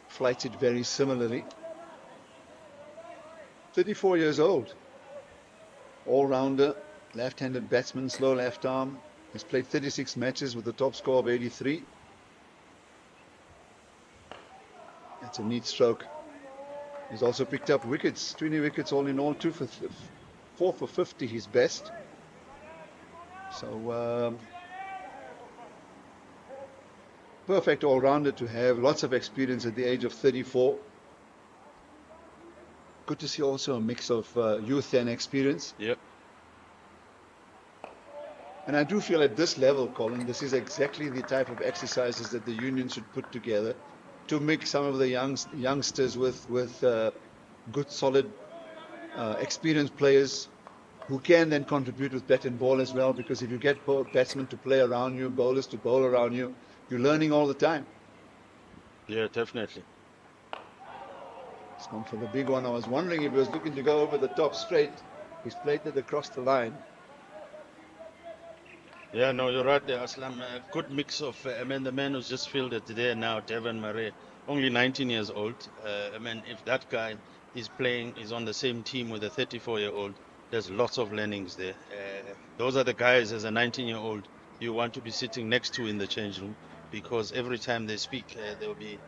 Flights it very similarly. 34 years old. All-rounder, left-handed batsman, slow left arm. He's played 36 matches with a top score of 83. That's a neat stroke. He's also picked up wickets, 20 wickets all in all, 4 for 50, his best. So perfect all-rounder to have, lots of experience at the age of 34. Good to see also a mix of youth and experience. Yep. And I do feel at this level, Colin, this is exactly the type of exercises that the union should put together to mix some of the youngsters with good, solid, experienced players who can then contribute with bat and ball as well. Because if you get batsmen to play around you, bowlers to bowl around you, you're learning all the time. Yeah, definitely. He's gone for the big one. I was wondering if he was looking to go over the top straight. He's played it across the line. Yeah, no, you're right there, Aslam. A good mix of, I mean, the man who's just fielded there now, Devon Murray, only 19 years old. I mean, if that guy is playing, is on the same team with a 34-year-old, there's lots of learnings there. Those are the guys as a 19-year-old you want to be sitting next to in the change room, because every time they speak, they'll be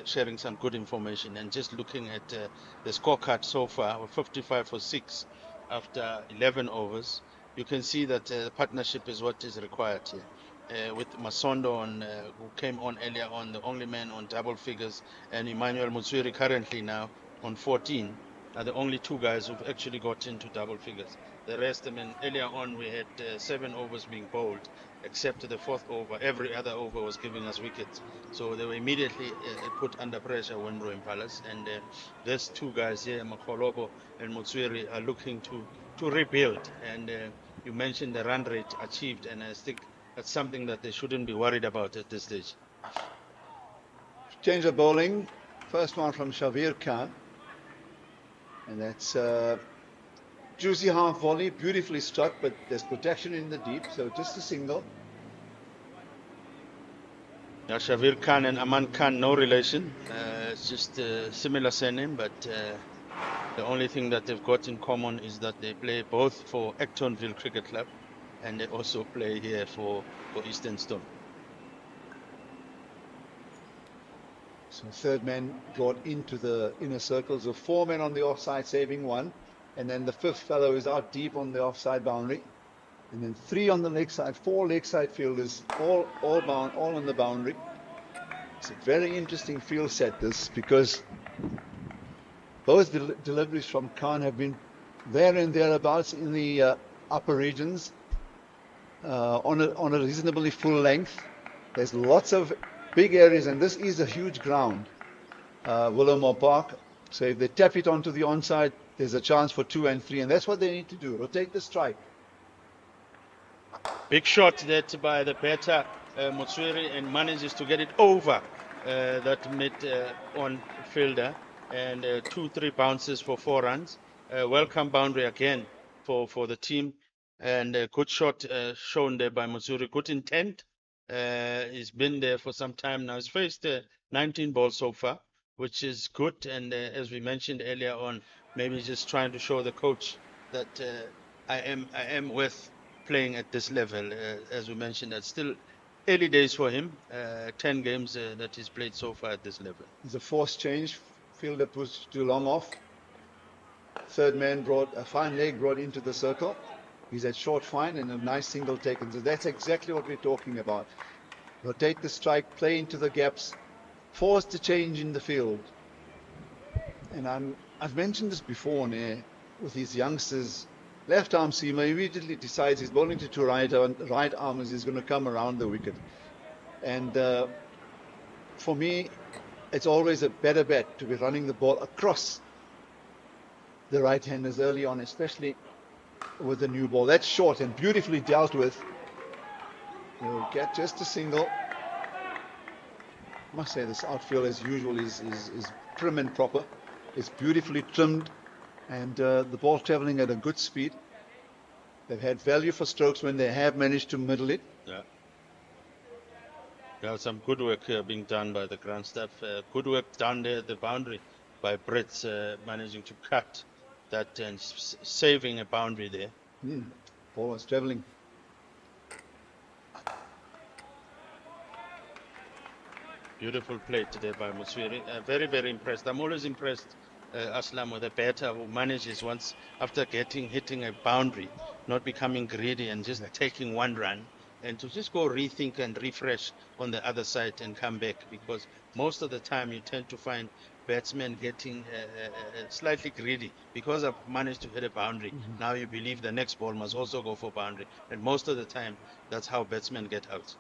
sharing some good information. And just looking at the scorecard so far, 55 for 6 after 11 overs. You can see that the partnership is what is required here. With Masondo who came on earlier on, the only man on double figures, and Emmanuel Mutsuri currently now on 14, are the only two guys who've actually got into double figures. The rest, I mean, earlier on we had 7 overs being bowled, except the 4th over. Every other over was giving us wickets. So they were immediately put under pressure, Wenbro Impalas. And these two guys here, Makolobo and Mutsuri, are looking to rebuild. And you mentioned the run rate achieved, and I think that's something that they shouldn't be worried about at this stage. Change of bowling. First one from Shavir Khan. And that's juicy half volley, beautifully struck, but there's protection in the deep, so just a single. Now, Shavir Khan and Aman Khan, no relation. It's just a similar surname, but the only thing that they've got in common is that they play both for Actonville Cricket Club, and they also play here for Easternstone. So third man brought into the inner circles of 4 men on the offside, saving 1. And then the 5th fellow is out deep on the offside boundary. And then 3 on the leg side, 4 leg side fielders, all on the boundary. It's a very interesting field set, this, because both deliveries from Khan have been there and thereabouts in the upper regions on a reasonably full length. There's lots of big areas, and this is a huge ground, Willowmoore Park. So if they tap it onto the onside, there's a chance for 2 and 3, and that's what they need to do, rotate the strike. Big shot that by the batter, Mutsuri, and manages to get it over that mid-on fielder, and 2-3 bounces for 4 runs. Welcome boundary again for the team, and a good shot shown there by Mutsuri. Good intent. He's been there for some time now. He's faced 19 balls so far, which is good. And as we mentioned earlier on, maybe just trying to show the coach that I am worth playing at this level. As we mentioned, that's still early days for him. 10 games that he's played so far at this level. It's a forced change. Fielder pushed too long off. Third man brought a fine leg brought into the circle. He's at short fine and a nice single taken. So that's exactly what we're talking about. Rotate the strike, play into the gaps, force the change in the field. And I've mentioned this before on air with these youngsters. Left arm seamer immediately decides he's bowling to right arm is going to come around the wicket. And for me, it's always a better bet to be running the ball across the right-handers early on, especially with the new ball. That's short and beautifully dealt with. You'll get just a single. I must say this outfield as usual is prim and proper. It's beautifully trimmed, and the ball traveling at a good speed. They've had value for strokes when they have managed to middle it. Yeah, some good work being done by the ground staff. Good work down there at the boundary by Brits, managing to cut that and saving a boundary there. Ball was traveling. Beautiful play today by Mutsuri. Very, very impressed. I'm always impressed Aslam, with a batter who manages once after hitting a boundary, not becoming greedy and just taking one run, and to just go rethink and refresh on the other side and come back, because most of the time you tend to find batsmen getting slightly greedy because I've managed to hit a boundary. Now you believe the next ball must also go for boundary, and most of the time that's how batsmen get out.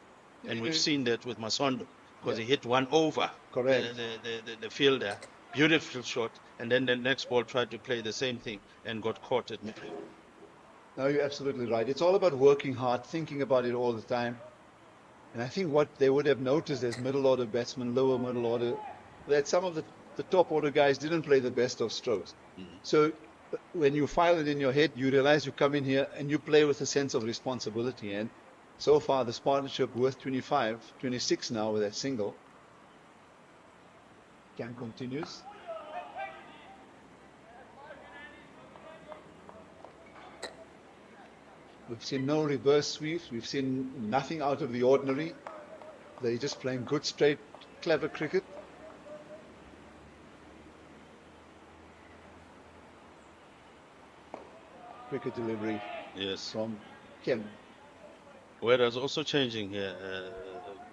And we've seen that with Masondo, because he hit one over Correct. the fielder, beautiful shot, and then the next ball tried to play the same thing and got caught at midfield. No, you're absolutely right. It's all about working hard, thinking about it all the time. And I think what they would have noticed as middle order batsmen, lower middle order, that some of the top order guys didn't play the best of strokes. So when you file it in your head, you realize you come in here and you play with a sense of responsibility. And so far, this partnership worth 25, 26 now with that single. Can continues. We've seen no reverse sweeps. We've seen nothing out of the ordinary. They're just playing good, straight, clever cricket. Cricket delivery from Ken. Weather's also changing here,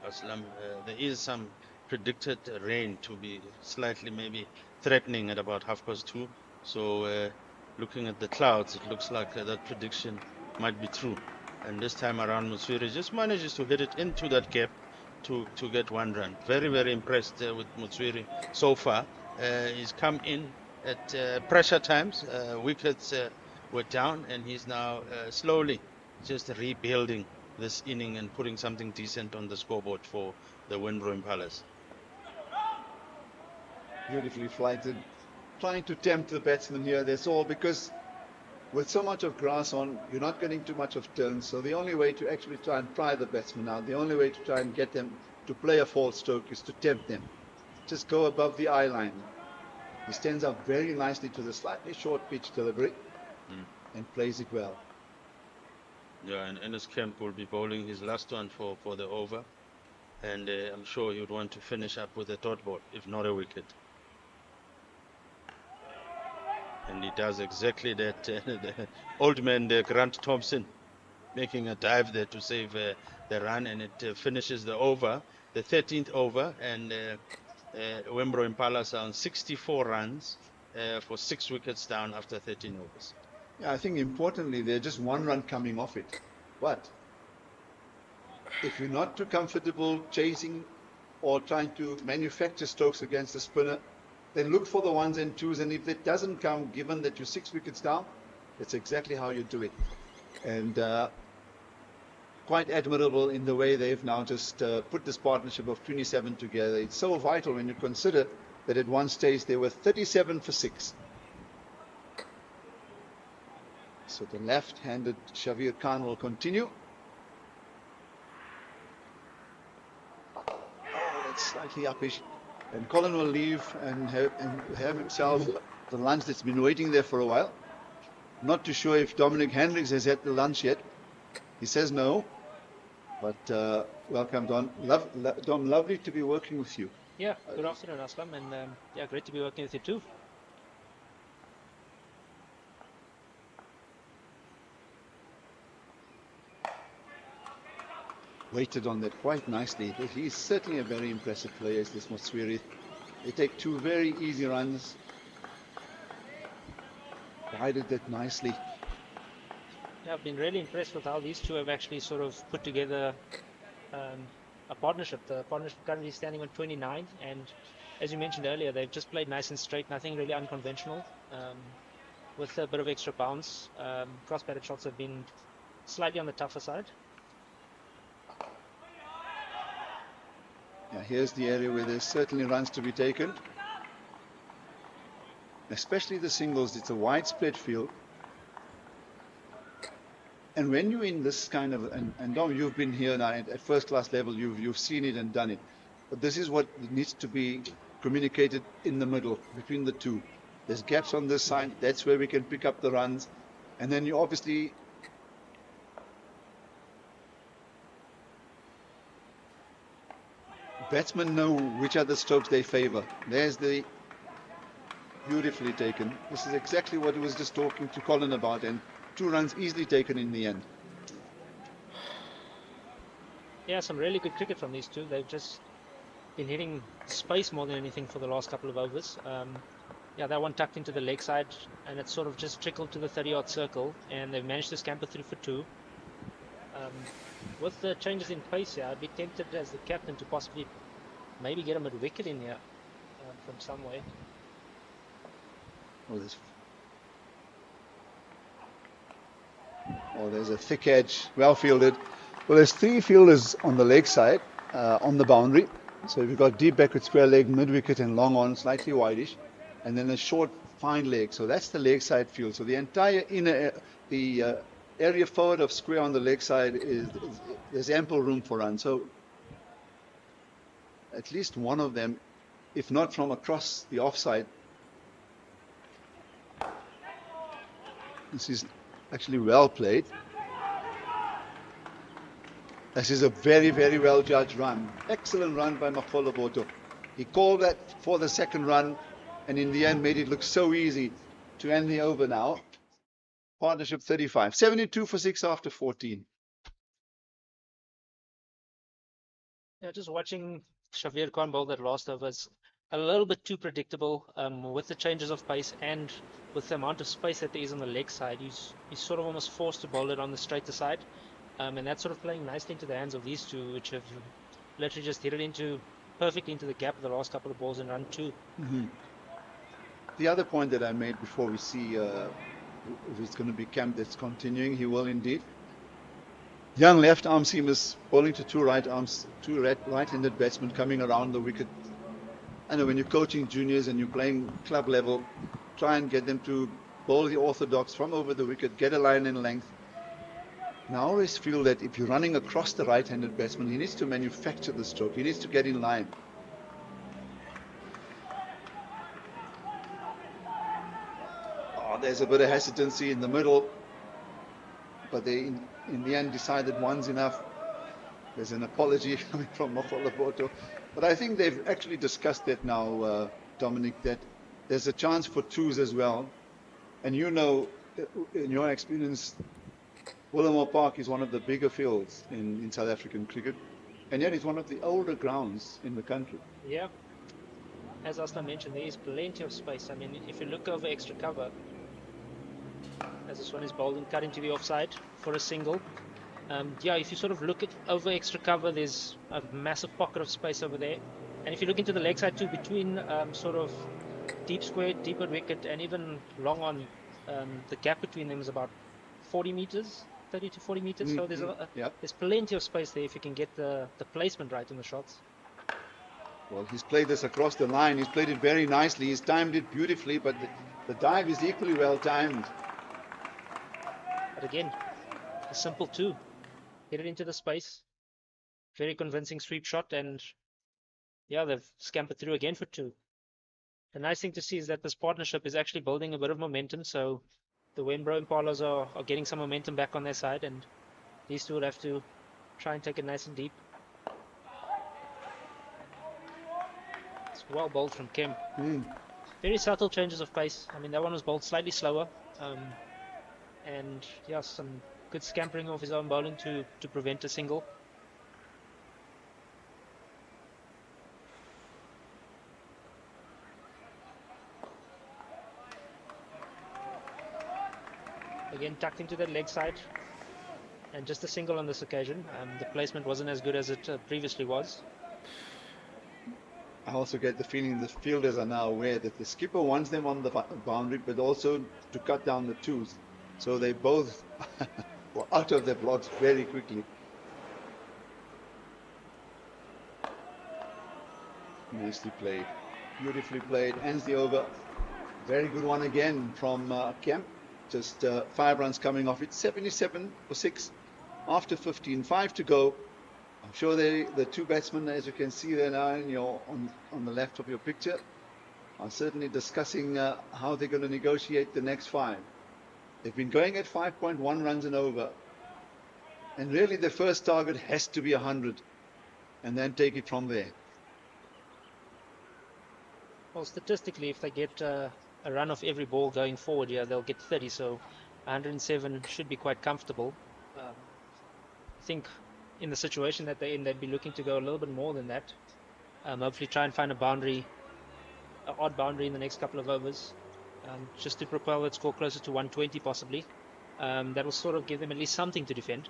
Aslam. There is some predicted rain to be slightly maybe threatening at about 2:30. So looking at the clouds, it looks like that prediction might be true. And this time around, Mutswiri just manages to hit it into that gap to get one run. Very, very impressed with Mutswiri so far. He's come in at pressure times. Wickets were down, and he's now slowly just rebuilding this inning and putting something decent on the scoreboard for the Wenbro Impalas. Beautifully flighted. Trying to tempt the batsman here, that's all, because with so much of grass on, you're not getting too much of turns. So the only way to actually try and try the batsman out, the only way to try and get them to play a false stroke is to tempt them. Just go above the eye line. He stands up very nicely to the slightly short pitch delivery and plays it well. Yeah, and Ennis Kemp will be bowling his last one for the over. And I'm sure he would want to finish up with a dot ball, if not a wicket. And he does exactly that. The old man, Grant Thompson, making a dive there to save the run, and it finishes the over, the 13th over, and Wenbro Impalas are on 64 runs for 6 wickets down after 13 overs. Yeah, I think importantly, they're just one run coming off it. But if you're not too comfortable chasing or trying to manufacture strokes against the spinner, then look for the ones and twos. And if it doesn't come, given that you're 6 wickets down, that's exactly how you do it. And quite admirable in the way they've now just put this partnership of 27 together. It's so vital when you consider that at one stage they were 37 for 6. So the left-handed Shavir Khan will continue. Oh, that's slightly uppish. And Colin will leave and have himself the lunch that's been waiting there for a while. Not too sure if Dominic Hendricks has had the lunch yet. He says no. But welcome, Don. Dom, lovely to be working with you. Yeah, good afternoon, Aslam, and yeah, great to be working with you too. Waited on that quite nicely. He's certainly a very impressive player, is this Mutswiri. They take 2 very easy runs. Guided that nicely. Yeah, I've been really impressed with how these two have actually sort of put together a partnership. The partnership currently standing on 29, and as you mentioned earlier, they've just played nice and straight, nothing really unconventional, with a bit of extra bounce. Cross-batted shots have been slightly on the tougher side. Yeah, here's the area where there's certainly runs to be taken. Especially the singles, it's a widespread field. And when you're in this kind of, and Dom, you've been here now at first class level, you've seen it and done it. But this is what needs to be communicated in the middle, between the two. There's gaps on this side, that's where we can pick up the runs. And then you obviously batsmen know which are the strokes they favor. There's the beautifully taken. This is exactly what he was just talking to Colin about, and 2 runs easily taken in the end. Yeah, some really good cricket from these two. They've just been hitting space more than anything for the last couple of overs. Yeah, that one tucked into the leg side, and it sort of just trickled to the 30-yard circle, and they've managed to scamper through for 2. With the changes in pace here, I'd be tempted as the captain to possibly maybe get him a wicket in here from somewhere. There's a thick edge, well fielded. Well, there's 3 fielders on the leg side, on the boundary. So you've got deep backward square leg, mid wicket, and long on, slightly wideish, and then a short fine leg. So that's the leg side field. So the entire area forward of square on the leg side there's ample room for run. So at least one of them, if not from across the offside. This is actually well played. This is a very, very well judged run. Excellent run by Willowmoore. He called that for the second run, and in the end made it look so easy to end the over now. Partnership 35. 72 for 6 after 14. Yeah, just watching Shavir Khan bowl that last over is a little bit too predictable with the changes of pace and with the amount of space that there is on the leg side. He's sort of almost forced to bowl it on the straighter side. And that's sort of playing nicely into the hands of these two, which have literally just hit it perfectly into the gap of the last couple of balls and run 2. Mm-hmm. The other point that I made before we see if it's going to be camp that's continuing, he will indeed. Young left arm seamers bowling to 2 right-handed batsmen coming around the wicket. I know when you're coaching juniors and you're playing club level, try and get them to bowl the orthodox from over the wicket, get a line in length. And I always feel that if you're running across the right-handed batsman, he needs to manufacture the stroke. He needs to get in line. There's a bit of hesitancy in the middle, but they in the end decided one's enough. There's an apology coming from Willowmoore, but I think they've actually discussed that now, Dominic, that there's a chance for 2s as well. And you know, in your experience, Willowmoore Park is one of the bigger fields in South African cricket, and yet it's one of the older grounds in the country. Yeah, as Aslan mentioned, there is plenty of space. I mean, if you look over extra cover, as this one is bowled and cut into the offside for a single. Yeah, if you sort of look at over extra cover, there's a massive pocket of space over there. And if you look into the leg side too, between sort of deep square, deeper wicket, and even long on, the gap between them is about 40 meters, 30 to 40 meters. So there's plenty of space there if you can get the placement right in the shots. Well, he's played this across the line. He's played it very nicely. He's timed it beautifully, but the dive is equally well timed. But again, a simple 2. Hit it into the space. Very convincing sweep shot, and yeah, they've scampered through again for 2. The nice thing to see is that this partnership is actually building a bit of momentum, so the Wenbro Impalas are getting some momentum back on their side, and these two will have to try and take it nice and deep. It's well bowled from Kim. Very subtle changes of pace. I mean, that one was bowled slightly slower. And yeah, some good scampering of his own bowling to prevent a single. Again, tucked into that leg side, and just a single on this occasion. The placement wasn't as good as it previously was. I also get the feeling the fielders are now aware that the skipper wants them on the boundary, but also to cut down the 2s. So they both were out of their blocks very quickly. Nicely played. Beautifully played. Ends the over. Very good one again from Kemp. Just 5 runs coming off it. 77 for 6 after 15. 5 to go. I'm sure the 2 batsmen, as you can see there now on the left of your picture, are certainly discussing how they're going to negotiate the next 5. They've been going at 5.1 runs and over. And really the first target has to be 100. And then take it from there. Well, statistically, if they get a run off every ball going forward, yeah, they'll get 30. So 107 should be quite comfortable. I think in the situation that they're in, they'd be looking to go a little bit more than that. Hopefully try and find a boundary, an odd boundary in the next couple of overs, just to propel that score closer to 120 possibly. That will sort of give them at least something to defend.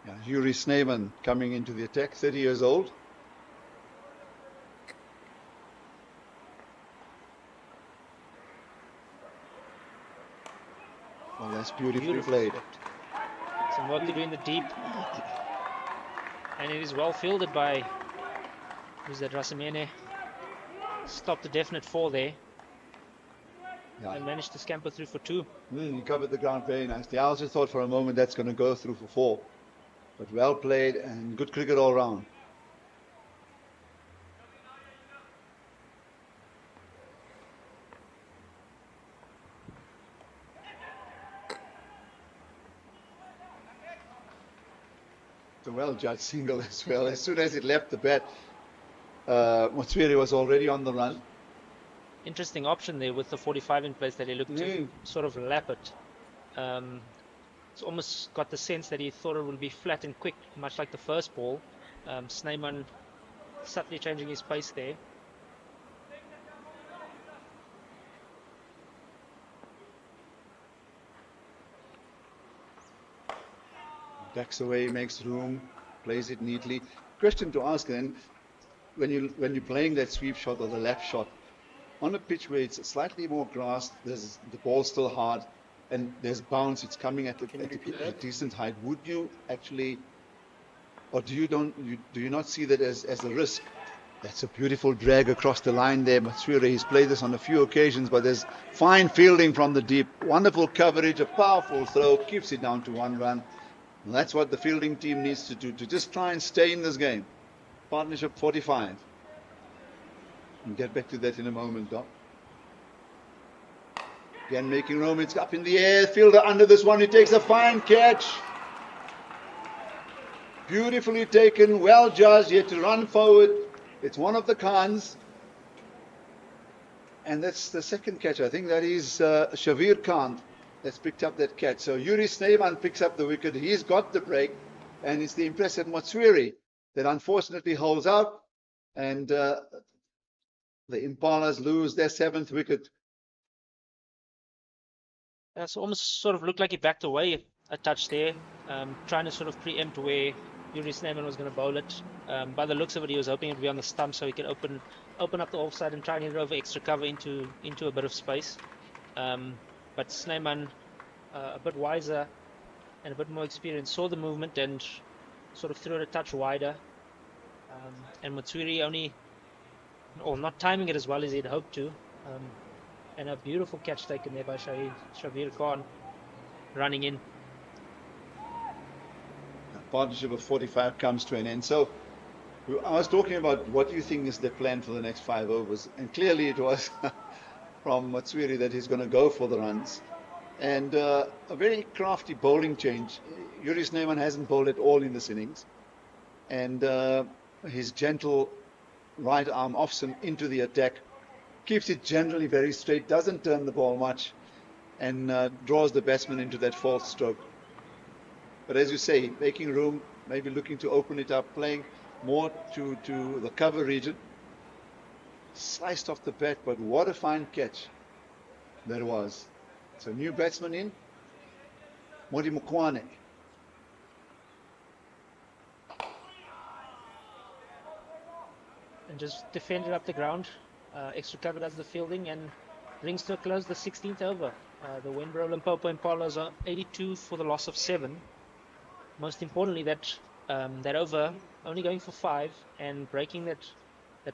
Yeah, Yuri Sneeman coming into the attack, 30 years old. Well, that's beautifully played. Some work to do in the deep. And it is well fielded by, who's that, Rasamene? Stopped a definite 4 there. Yeah. And managed to scamper through for 2. He covered the ground very nicely. I also thought for a moment that's going to go through for 4. But well played and good cricket all round. It's a well-judged single as well. As soon as it left the bat, Motswiri was already on the run. Interesting option there with the 45 in place that he looked to sort of lap it. It's almost got the sense that he thought it would be flat and quick, much like the first ball. Sneeman subtly changing his pace there. Backs away, makes room, plays it neatly. Question to ask then, when you're playing that sweep shot or the lap shot, on a pitch where it's slightly more grass, there's the ball's still hard, and there's bounce, it's coming at a decent height. Would you actually, or do you not see that as a risk? That's a beautiful drag across the line there. Matsuri, he's played this on a few occasions, but there's fine fielding from the deep, wonderful coverage, a powerful throw, keeps it down to 1 run. And that's what the fielding team needs to do, to just try and stay in this game. Partnership 45. We'll get back to that in a moment, Doc. Again, making room. It's up in the air. Fielder under this one. He takes a fine catch. Beautifully taken. Well judged. He had to run forward. It's one of the Khans. And that's the second catch. I think that is Shavir Khan that's picked up that catch. So Yuri Sneeman picks up the wicket. He's got the break. And it's the impressive Motswiri that unfortunately holds out. And the Impalas lose their 7th wicket. So almost sort of looked like he backed away a touch there, trying to sort of preempt where Yuri Sneeman was going to bowl it. By the looks of it, he was hoping it would be on the stump so he could open up the offside and try and hit it over extra cover into a bit of space. But Sneeman, a bit wiser and a bit more experienced, saw the movement and sort of threw it a touch wider. And Motswiri not timing it as well as he'd hoped to. And a beautiful catch taken there by Shavir Khan, running in. The partnership of 45 comes to an end. So I was talking about what do you think is the plan for the next 5 overs. And clearly it was from Motswiri that he's going to go for the runs. And a very crafty bowling change. Yuri Sneeman hasn't bowled at all in this innings. And his gentle right arm offs into the attack. Keeps it generally very straight, doesn't turn the ball much, and draws the batsman into that fourth stroke. But as you say, making room, maybe looking to open it up, playing more to the cover region. Sliced off the bat, but what a fine catch that was. So new batsman in, Modi Mukwane. And just defended up the ground. Extra cover does the fielding and brings to a close the 16th over. The Wenbro Limpopo Impalas are 82 for the loss of 7. Most importantly, that over only going for 5 and breaking that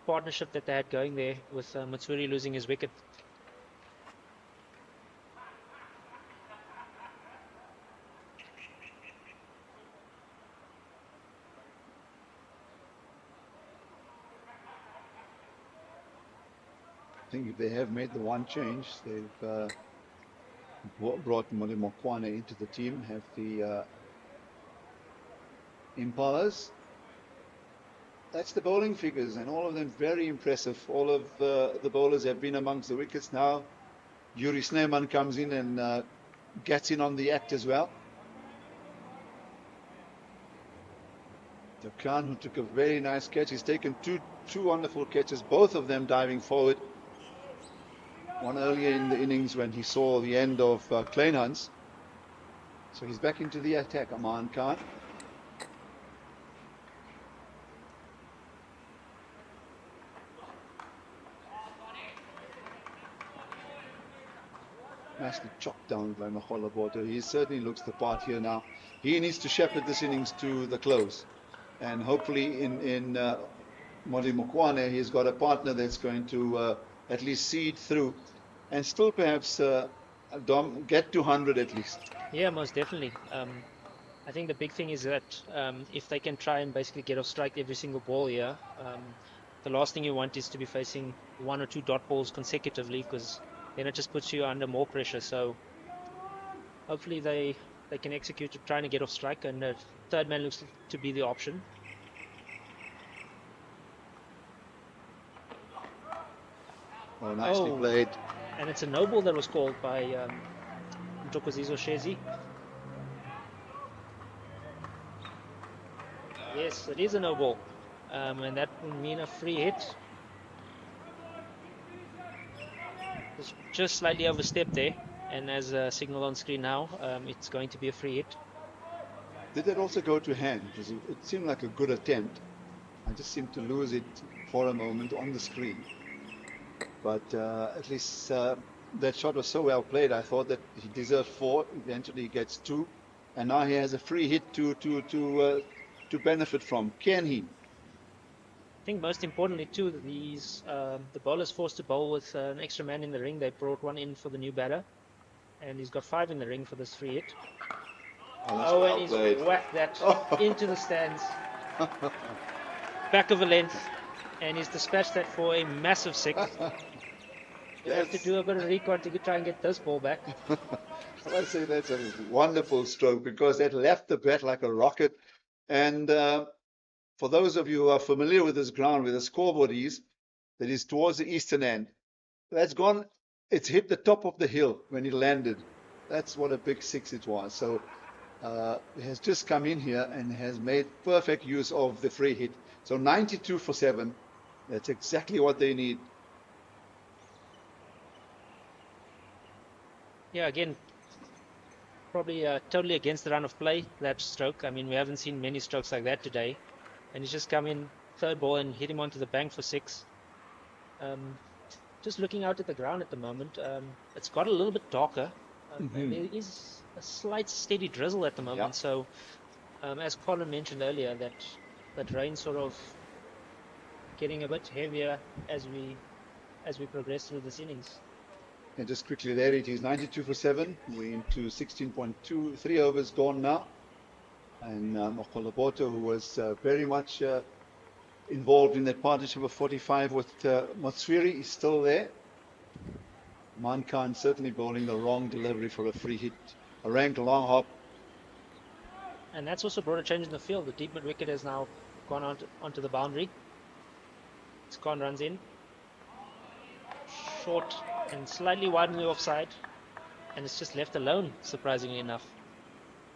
partnership that they had going there with Motswiri losing his wicket. I think if they have made the one change, they've brought Modi Mokwane into the team, have the Impalas that's the bowling figures, and all of them very impressive. All of the bowlers have been amongst the wickets now. Yuri Sneeman comes in and gets in on the act as well. Khan, who took a very nice catch, he's taken two wonderful catches, both of them diving forward. One earlier in the innings when he saw the end of Kleinhans. So he's back into the attack, Aman Khan. Nicely chopped down by Makgolaboto. He certainly looks the part here now. He needs to shepherd this innings to the close. And hopefully in Modi Mokwane, he's got a partner that's going to at least see it through and still perhaps get to 100 at least. Yeah, most definitely. I think the big thing is that if they can try and basically get off strike every single ball here, the last thing you want is to be facing 1 or 2 dot balls consecutively, because then it just puts you under more pressure. So hopefully they can execute trying to get off strike, and the third man looks to be the option. Oh, nicely played. And it's a no ball that was called by Ntokozizo Shezi. Yes, it is a no ball, and that would mean a free hit. It's just slightly overstepped there, and as signaled on screen now, it's going to be a free hit. Did that also go to hand? Because it seemed like a good attempt. I just seemed to lose it for a moment on the screen. But at least that shot was so well played. I thought that he deserved 4. Eventually he gets 2, and now he has a free hit to benefit from. Can he? I think most importantly too, the bowler's forced to bowl with an extra man in the ring. They brought one in for the new batter, and he's got 5 in the ring for this free hit. Oh, and he's whacked that into the stands, back of a length, and he's dispatched that for a massive 6. You have to do a bit of recon to try and get this ball back. I must say that's a wonderful stroke, because that left the bat like a rocket. And for those of you who are familiar with this ground, where the scoreboard is, that is towards the eastern end, that's gone. It's hit the top of the hill when it landed. That's what a big 6 it was. So it has just come in here and has made perfect use of the free hit. So 92 for 7. That's exactly what they need. Yeah, again, probably totally against the run of play, that stroke. I mean, we haven't seen many strokes like that today. And he's just come in, third ball, and hit him onto the bank for 6. Just looking out at the ground at the moment, it's got a little bit darker. And there is a slight steady drizzle at the moment. Yeah. So, as Colin mentioned earlier, that rain sort of getting a bit heavier as we progress through this innings. And just quickly, there it is, 92 for 7. We're into 16.2, 3 overs gone now. And Makgolaboto, who was very much involved in that partnership of 45 with Motswiri, is still there. Mankan certainly bowling the wrong delivery for a free hit. A ranked long hop. And that's also brought a change in the field. The deep mid wicket has now gone onto the boundary. Khan runs in. Short and slightly wide on the offside. And it's just left alone, surprisingly enough.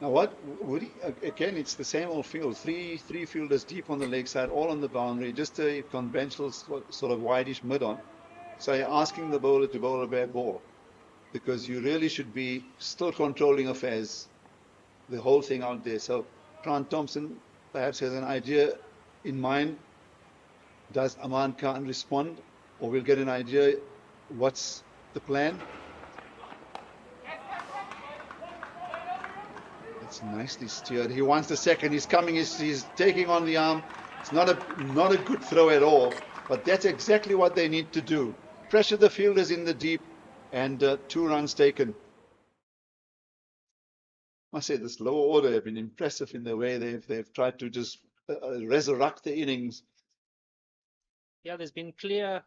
Now what, Woody, again, it's the same old field. Three fielders deep on the leg side, all on the boundary, just a conventional sort of wideish mid on. So you're asking the bowler to bowl a bad ball, because you really should be still controlling affairs, the whole thing out there. So Grant Thompson perhaps has an idea in mind. Does Aman Khan respond, or we'll get an idea what's the plan? It's nicely steered. He wants the second. He's coming. He's taking on the arm. It's not a good throw at all. But that's exactly what they need to do. Pressure the fielders in the deep, and 2 runs taken. I must say, this lower order have been impressive in the way they've tried to just resurrect the innings. Yeah, there's been clear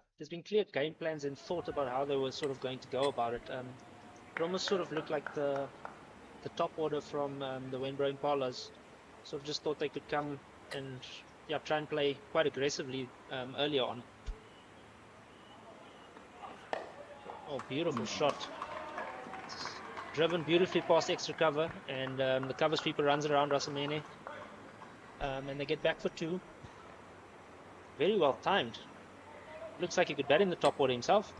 game plans and thought about how they were sort of going to go about it. It almost sort of looked like the top order from the Wenbro Impalas sort of just thought they could come and try and play quite aggressively earlier on. Oh, beautiful shot. Driven beautifully past extra cover, and the cover sweeper runs around Rasamene, and they get back for 2. Very well timed. Looks like he could bat in the top order himself.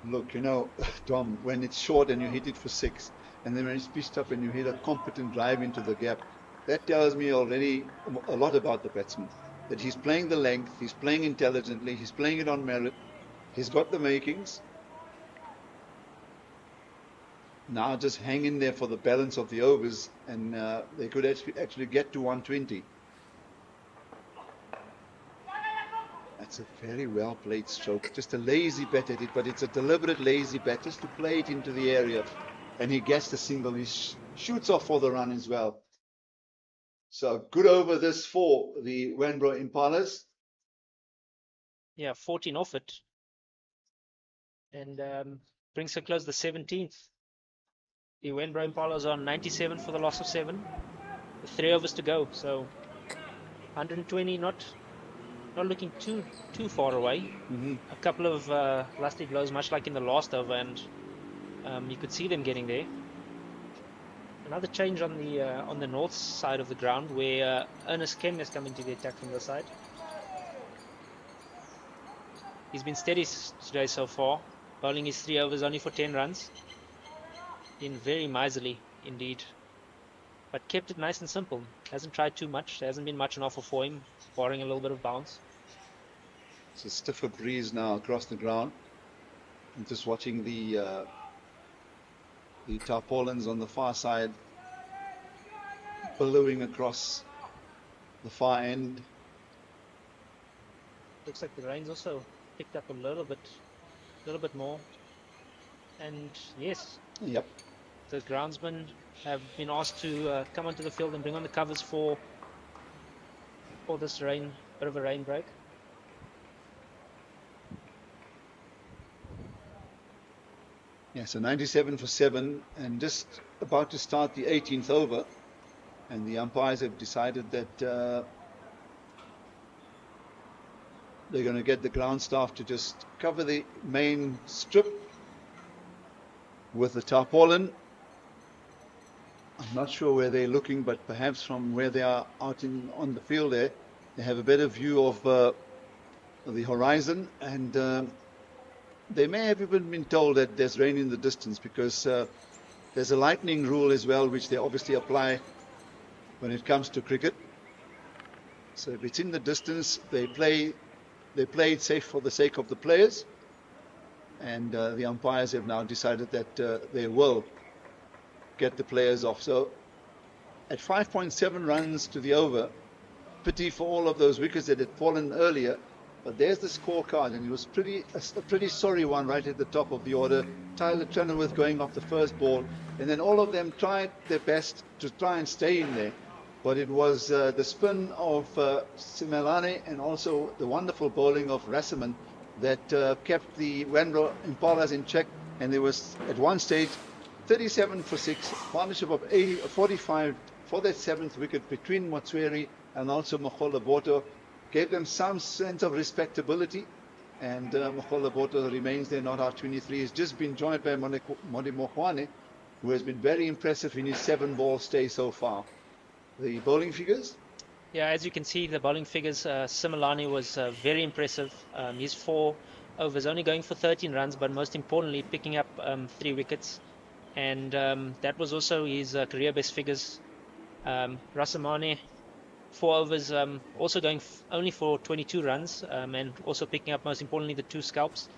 Look, you know, Tom, when it's short and you hit it for 6, and then when it's pitched up and you hit a competent drive into the gap, that tells me already a lot about the batsman. That he's playing the length, he's playing intelligently, he's playing it on merit, he's got the makings. Now just hang in there for the balance of the overs, and they could actually get to 120. That's a very well played stroke. Just a lazy bat at it, but it's a deliberate lazy bat just to play it into the area. And he gets the single. He shoots off for the run as well. So good over this for the Wenbro Impalas. Yeah, 14 off it. And brings her close to the 17th. The Wenbro Impalas are on 97 for the loss of 7. With 3 overs to go. So 120, not looking too far away. A couple of lusty blows, much like in the last over, and you could see them getting there. Another change on the north side of the ground, where Ernest Kem has come into the attack from the side. He's been steady today so far, bowling his 3 overs only for 10 runs. Been very miserly indeed, but kept it nice and simple. Hasn't tried too much. There hasn't been much on offer for him, barring a little bit of bounce. It's a stiffer breeze now across the ground. I'm just watching the tarpaulins on the far side billowing across the far end. Looks like the rain's also picked up a little bit more. And yes, Yep. the groundsmen have been asked to come onto the field and bring on the covers for this bit of a rain break. Yeah, so 97 for 7, and just about to start the 18th over, and the umpires have decided that they're going to get the ground staff to just cover the main strip with the tarpaulin. I'm not sure where they're looking, but perhaps from where they are out on the field there, they have a better view of the horizon, and they may have even been told that there's rain in the distance, because there's a lightning rule as well, which they obviously apply when it comes to cricket. So if it's in the distance, they play it safe for the sake of the players, and the umpires have now decided that they will get the players off. So at 5.7 runs to the over, pity for all of those wickets that had fallen earlier. But there's the scorecard, and it was a pretty sorry one right at the top of the order. Tyler Trenoweth going off the first ball, and then all of them tried their best to try and stay in there. But it was the spin of Simelane and also the wonderful bowling of Rasaman that kept the Wenbro Impalas in check. And there was at one stage 37 for 6, partnership of 45 for that 7th wicket between Motsweri and also Makhola Boto. Gave them some sense of respectability, and Makhola Boto remains there, not out 23. He's just been joined by Modi Mohwane, who has been very impressive in his 7-ball stay so far. The bowling figures? Yeah, as you can see, the bowling figures, Simelane was very impressive. His 4 overs only going for 13 runs, but most importantly, picking up 3 wickets. And that was also his career best figures. Rasamane, 4 overs, also going only for 22 runs, and also picking up, most importantly, the 2 scalps.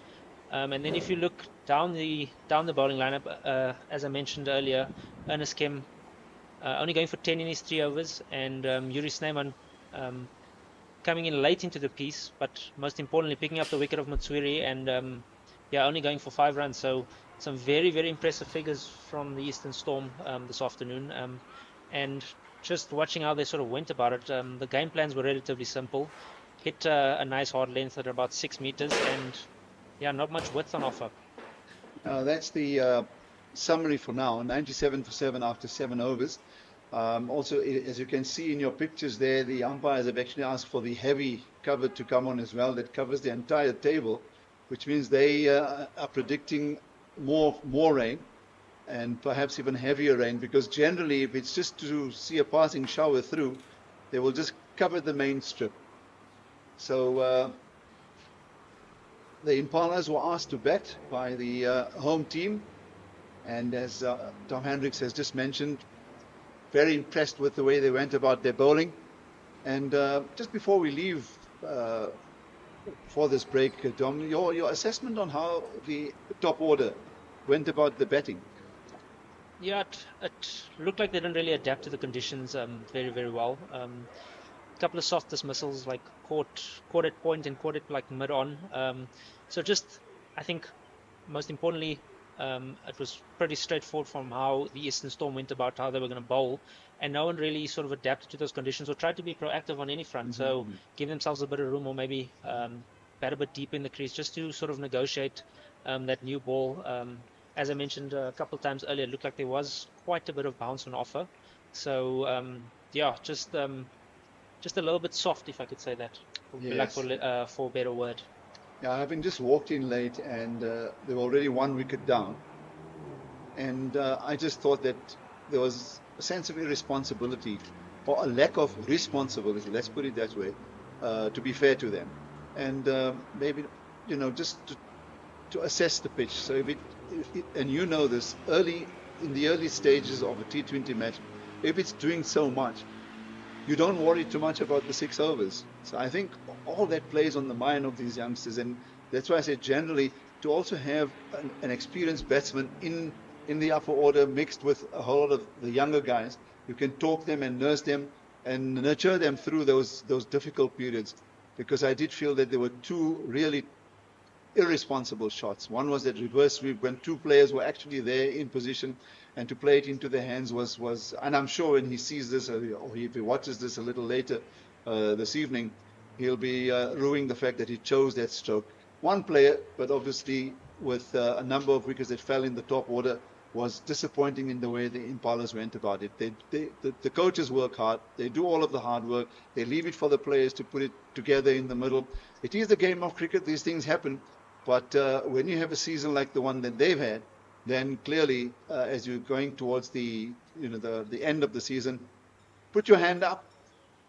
And then if you look down the bowling lineup, as I mentioned earlier, Ernest Kem only going for 10 in his 3 overs, and Yuri Snyman coming in late into the piece, but most importantly picking up the wicket of Motsweri, and only going for 5 runs. So some very, very impressive figures from the Eastern Storm this afternoon. And just watching how they sort of went about it, the game plans were relatively simple. Hit a nice hard length at about 6 meters, and not much width on offer. That's the summary for now. 97 for 7 after 7 overs. Also, as you can see in your pictures there, the umpires have actually asked for the heavy cover to come on as well. That covers the entire table, which means they are predicting more rain and perhaps even heavier rain, because generally if it's just to see a passing shower through, they will just cover the main strip. So the Impalas were asked to bat by the home team, and as Tom Hendricks has just mentioned, very impressed with the way they went about their bowling. And just before we leave for this break, Dom, your assessment on how the top order went about the batting? Yeah, it looked like they didn't really adapt to the conditions very, very well. A couple of soft dismissals, like caught at point and caught it like mid-on. So just, I think, most importantly, it was pretty straightforward from how the Eastern Storm went about how they were going to bowl, and no one really sort of adapted to those conditions or tried to be proactive on any front. So give themselves a bit of room, or maybe bat a bit deep in the crease, just to sort of negotiate that new ball. As I mentioned a couple of times earlier, it looked like there was quite a bit of bounce on offer. So yeah, just a little bit soft, if I could say that, Yes. for a better word. Yeah, having just walked in late, and they were already 1 wicket down, and I just thought that there was a sense of irresponsibility, or a lack of responsibility, let's put it that way, to be fair to them, and maybe, just to assess the pitch. So if it, and you know this, in the early stages of a T20 match, if it's doing so much, you don't worry too much about the 6 overs. So I think all that plays on the mind of these youngsters, and that's why I say generally to also have an experienced batsman in the upper order mixed with a whole lot of the younger guys. You can talk them and nurse them and nurture them through those difficult periods, because I did feel that there were 2 really irresponsible shots. One was that reverse sweep when 2 players were actually there in position, and to play it into their hands was and I'm sure when he sees this, or if he watches this a little later this evening, he'll be ruining the fact that he chose that stroke. One player, but obviously with a number of wickets that fell in the top order, was disappointing in the way the Impalas went about it. The coaches work hard. They do all of the hard work. They leave it for the players to put it together in the middle. It is the game of cricket. These things happen. But when you have a season like the one that they've had, then clearly, as you're going towards the end of the season, put your hand up,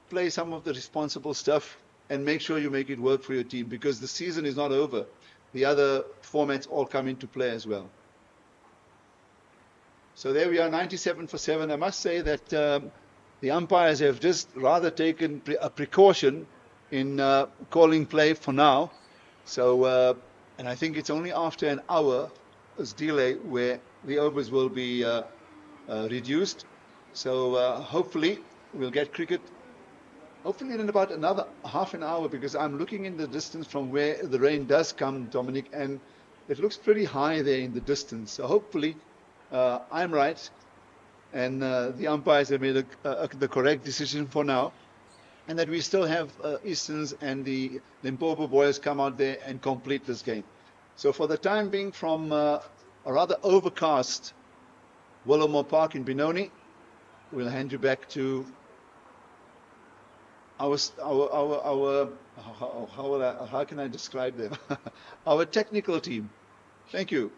play some of the responsible stuff, and make sure you make it work for your team, because the season is not over. The other formats all come into play as well. So there we are, 97 for 7. I must say that the umpires have just rather taken a precaution in calling play for now. So, and I think it's only after an hour's delay where the overs will be reduced. So hopefully we'll get cricket, hopefully in about another half an hour, because I'm looking in the distance from where the rain does come, Dominic, and it looks pretty high there in the distance. So hopefully I'm right, and the umpires have made the correct decision for now, and that we still have Easterns and the Limpopo boys come out there and complete this game. So for the time being, from a rather overcast Willowmoore Park in Benoni, we'll hand you back to how can I describe them? Our technical team. Thank you.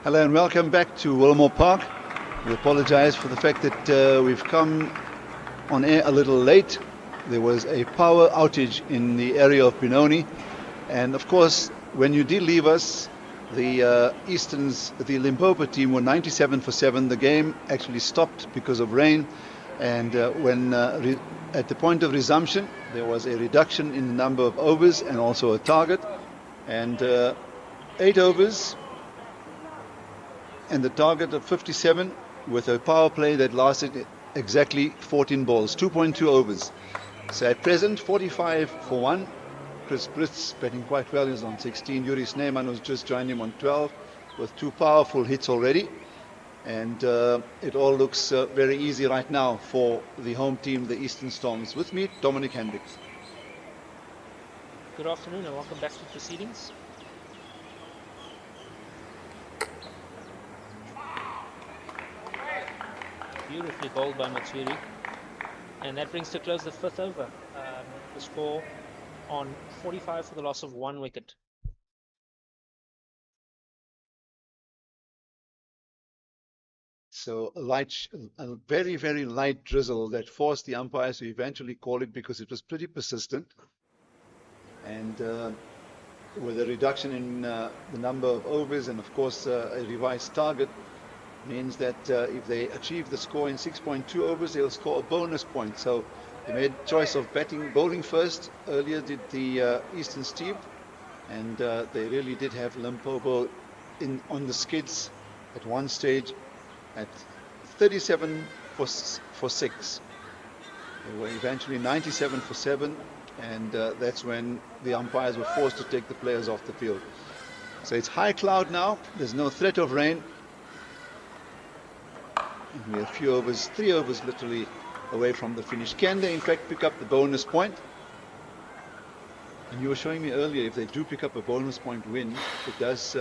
Hello and welcome back to Willowmoore Park. We apologize for the fact that we've come on air a little late. There was a power outage in the area of Benoni, and of course when you did leave us, the the Limpopo team were 97 for 7. The game actually stopped because of rain, and at the point of resumption there was a reduction in the number of overs and also a target, and 8 overs and the target of 57 with a power play that lasted exactly 14 balls, 2.2 overs. So at present, 45 for 1. Chris Brits batting quite well, is on 16. Yuri Sneeman was just joined him on 12 with 2 powerful hits already. And it all looks very easy right now for the home team, the Eastern Storms. With me, Dominic Hendricks. Good afternoon and welcome back to proceedings. Beautifully bowled by Matsuri, and that brings to close the 5th over. The score on 45 for the loss of 1 wicket. So a very, very light drizzle that forced the umpires to eventually call it because it was pretty persistent. And with a reduction in the number of overs and of course a revised target, means that if they achieve the score in 6.2 overs, they'll score a bonus point. So they made choice of bowling first. Earlier did the Eastern's team, and they really did have Limpopo on the skids at one stage at 37 for 6. They were eventually 97 for 7, and that's when the umpires were forced to take the players off the field. So it's high cloud now. There's no threat of rain. And we're a few overs, 3 overs literally away from the finish. Can they in fact pick up the bonus point? And you were showing me earlier, if they do pick up a bonus point win, it does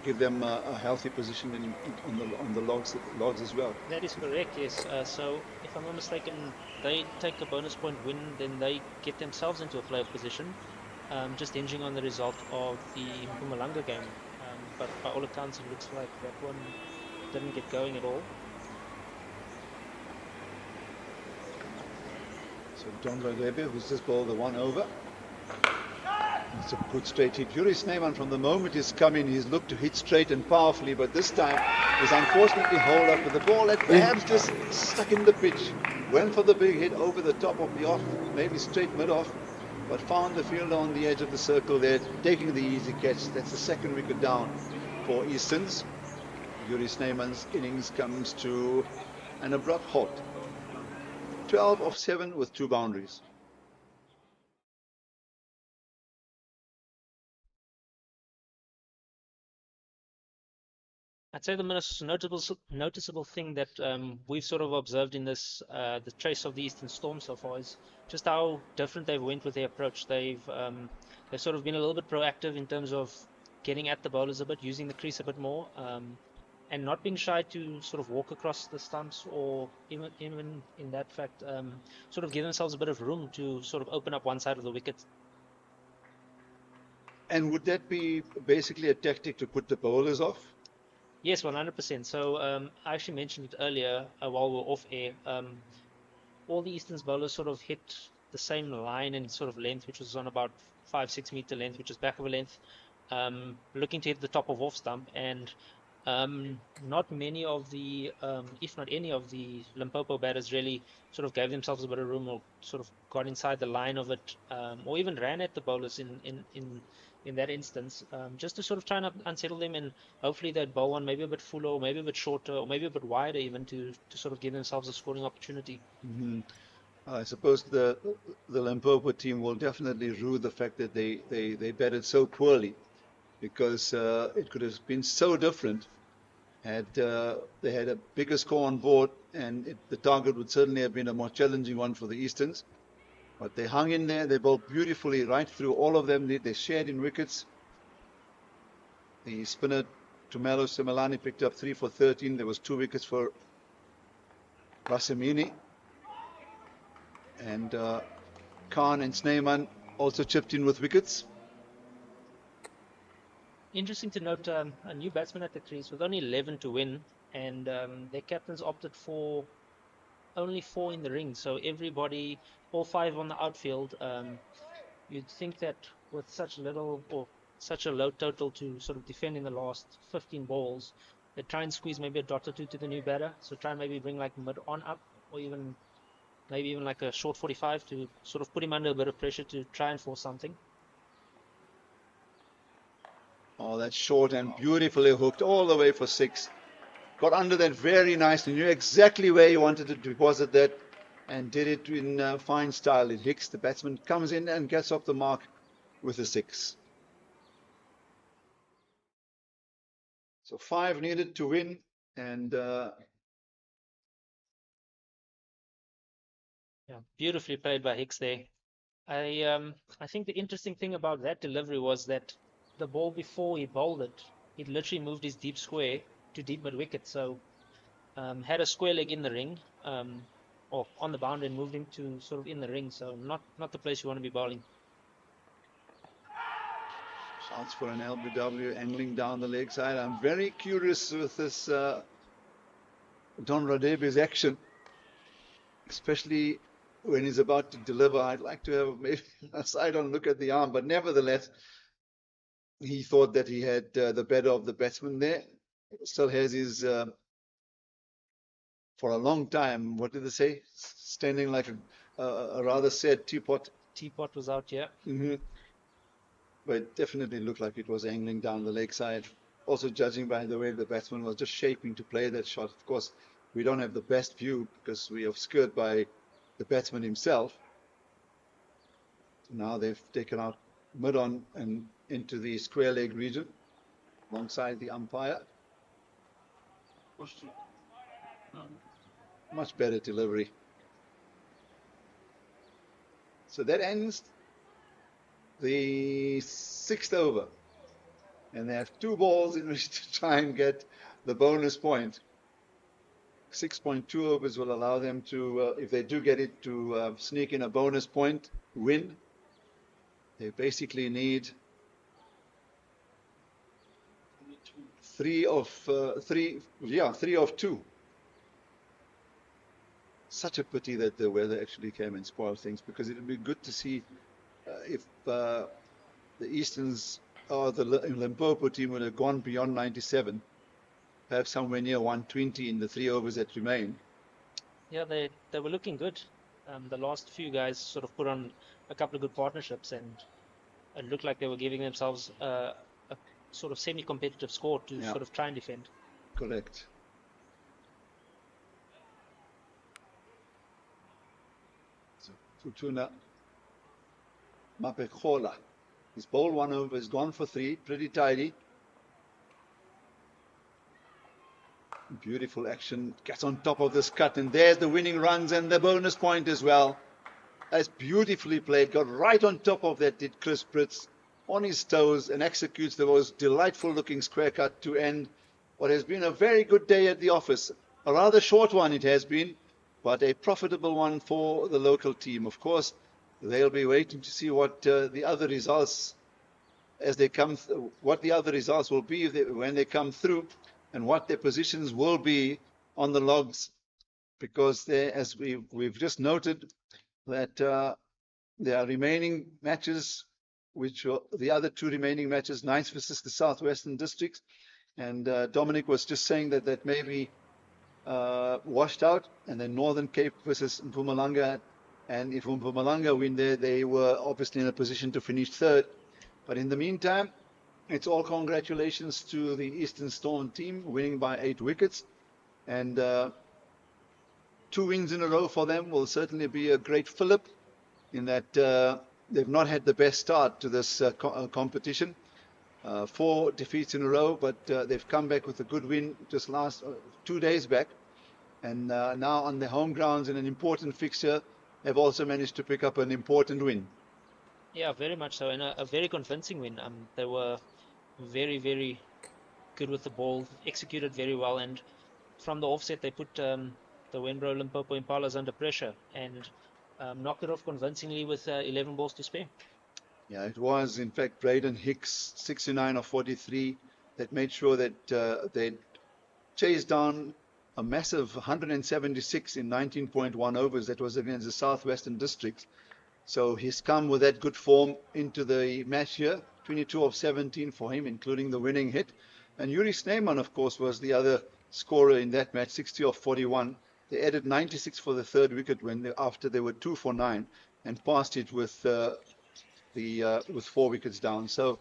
give them a healthy position on the logs as well. That is correct, yes. So if I'm not mistaken, they take a bonus point win, then they get themselves into a playoff position, just hinging on the result of the Mpumalanga game. But by all accounts, it looks like that one didn't get going at all. So John Radebe, who's just bowled the 1 over. It's a good straight hit. Yuri Sneeman, from the moment he's come in, he's looked to hit straight and powerfully, but this time he's unfortunately holed up with the ball that perhaps just stuck in the pitch. Went for the big hit over the top of the off, maybe straight mid-off, but found the fielder on the edge of the circle there, taking the easy catch. That's the 2nd wicket down for Easterns. Yuri Sneeman's innings comes to an abrupt halt. 12 of 7 with 2 boundaries. I'd say the most noticeable thing that we've sort of observed in this, the chase of the Eastern Storm so far, is just how different they've went with their approach. They've sort of been a little bit proactive in terms of getting at the bowlers a bit, using the crease a bit more, and not being shy to sort of walk across the stumps, or even in that fact, sort of give themselves a bit of room to sort of open up one side of the wicket. And would that be basically a tactic to put the bowlers off? Yes, 100%. So I actually mentioned it earlier while we were off air. All the Eastern's bowlers sort of hit the same line and sort of length, which was on about 5-6 meter length, which is back of a length, looking to hit the top of off stump, and not many of the, if not any of the Limpopo batters really sort of gave themselves a bit of room or sort of got inside the line of it, or even ran at the bowlers in that instance, just to sort of try and unsettle them, and hopefully they'd bowl one maybe a bit fuller, or maybe a bit shorter, or maybe a bit wider even to sort of give themselves a scoring opportunity. I suppose the Limpopo team will definitely rue the fact that they batted so poorly, because it could have been so different had they had a bigger score on board, and the target would certainly have been a more challenging one for the Easterns. But they hung in there. They bowled beautifully right through all of them. They shared in wickets. The spinner Tumelo Simelane picked up 3 for 13. There was 2 wickets for Rasimini. And Khan and Snyman also chipped in with wickets. Interesting to note, a new batsman at the crease with only 11 to win, and their captains opted for only 4 in the ring. So everybody, all 5 on the outfield. You'd think that with such little or such a low total to sort of defend in the last 15 balls, they try and squeeze maybe a dot or two to the new batter. So try and maybe bring like mid on up, or even maybe even like a short 45 to sort of put him under a bit of pressure to try and force something. Oh, that's short and beautifully hooked all the way for 6. Got under that very nicely. Knew exactly where he wanted to deposit that, and did it in fine style. Hicks, the batsman, comes in and gets off the mark with a 6. So 5 needed to win, and Yeah, beautifully played by Hicks there. I think the interesting thing about that delivery was that the ball before he bowled it, he literally moved his deep square to deep mid wicket. So had a square leg in the ring, or on the boundary, and moved him to sort of in the ring. So not the place you want to be bowling. shouts for an LBW angling down the leg side. I'm very curious with this Don Radebe's action, especially when he's about to deliver. I'd like to have maybe a side-on look at the arm, but nevertheless, he thought that he had the better of the batsman there. Still has his, for a long time, what did they say? Standing like a rather sad teapot. Teapot was out, yeah. But it definitely looked like it was angling down the leg side. Also, judging by the way the batsman was just shaping to play that shot. Of course, we don't have the best view because we are obscured by the batsman himself. Now they've taken out mid-on and into the square leg region alongside the umpire. Much better delivery. So that ends the 6th over, and they have 2 balls in which to try and get the bonus point. 6.2 overs will allow them to, if they do get it, to sneak in a bonus point win. They basically need 3 of 2. Such a pity that the weather actually came and spoiled things, because it would be good to see if the Easterns or the Limpopo team would have gone beyond 97, perhaps somewhere near 120 in the 3 overs that remain. Yeah, they were looking good. The last few guys sort of put on a couple of good partnerships, and it looked like they were giving themselves a sort of semi-competitive score to sort of try and defend. Correct. So Futuna Mapekola. He's bowled 1 over, he's gone for 3, pretty tidy. Beautiful action, gets on top of this cut, and there's the winning runs and the bonus point as well. That's beautifully played, got right on top of that, did Chris Pritz, on his toes, and executes the most delightful looking square cut to end what has been a very good day at the office. A rather short one it has been, but a profitable one for the local team. Of course, they'll be waiting to see what the other results as they come, what the other results will be when they come through, and what their positions will be on the logs, because they, as we've just noted, that There are remaining matches, which were the other two remaining matches, Ninth versus the Southwestern Districts. And Dominic was just saying that may be washed out, and then Northern Cape versus Mpumalanga. And if Mpumalanga win there, they were obviously in a position to finish third. But in the meantime, it's all congratulations to the Eastern Storm team, winning by 8 wickets. And 2 wins in a row for them will certainly be a great fillip, in that they've not had the best start to this competition. 4 defeats in a row, but they've come back with a good win just last 2 days back. And now on their home grounds in an important fixture, have also managed to pick up an important win. Yeah, very much so, and a very convincing win. They were very, very good with the ball, executed very well, and from the offset they put the Wenbro Limpopo Impalas under pressure and knocked it off convincingly with 11 balls to spare. Yeah, it was in fact Braden Hicks, 69 of 43, that made sure that they chased down a massive 176 in 19.1 overs. That was against the Southwestern Districts. So he's come with that good form into the match here. 22 of 17 for him, including the winning hit. And Yuri Snyman, of course, was the other scorer in that match, 60 of 41. They added 96 for the third wicket after they were 2 for 9 and passed it with 4 wickets down. So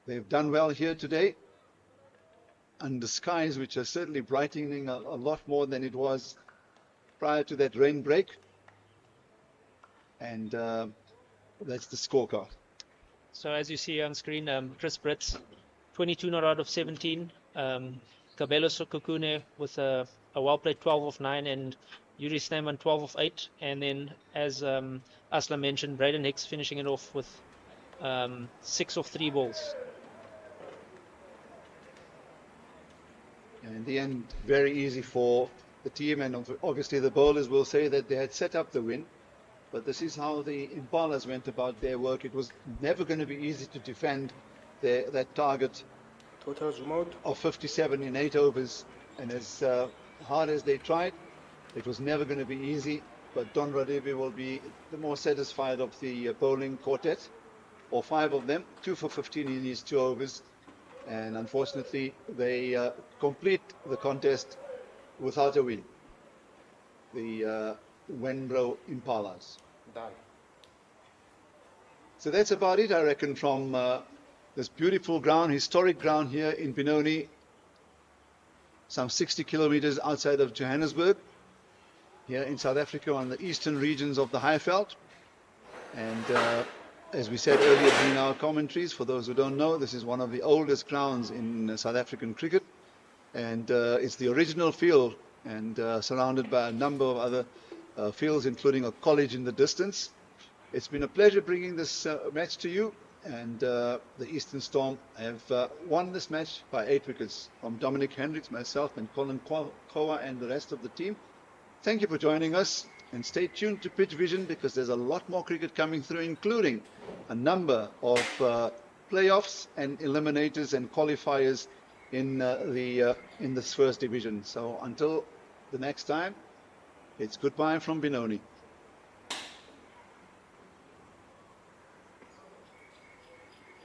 they've done well here today. And the skies, which are certainly brightening a lot more than it was prior to that rain break. And that's the scorecard. So as you see on screen, Chris Brits, 22 not out of 17. Kabelo Sokokune with a well-played 12 of 9, and Yuri Snyman 12 of 8. And then, as Aslam mentioned, Braden Hicks finishing it off with 6 of 3 balls. In the end, very easy for the team, and obviously the bowlers will say that they had set up the win, but this is how the Impalas went about their work. It was never going to be easy to defend that target Total zoom out. of 57 in 8 overs, and as hard as they tried, it was never going to be easy. But Don Radebe will be the more satisfied of the bowling quartet, or 5 of them, 2 for 15 in these 2 overs. And unfortunately, they complete the contest without a win. The Wenbro Impalas. Done. So that's about it, I reckon, from this beautiful ground, historic ground here in Benoni, some 60 kilometers outside of Johannesburg, here in South Africa on the eastern regions of the Highveld. And as we said earlier in our commentaries, for those who don't know, this is one of the oldest grounds in South African cricket, and it's the original field, and surrounded by a number of other fields, including a college in the distance. It's been a pleasure bringing this match to you, and the Eastern Storm have won this match by 8 wickets from Dominic Hendricks, myself, and Colin Kowa, and the rest of the team. Thank you for joining us. And stay tuned to Pitch Vision, because there's a lot more cricket coming through, including a number of playoffs and eliminators and qualifiers in this first division. So until the next time, it's goodbye from Benoni.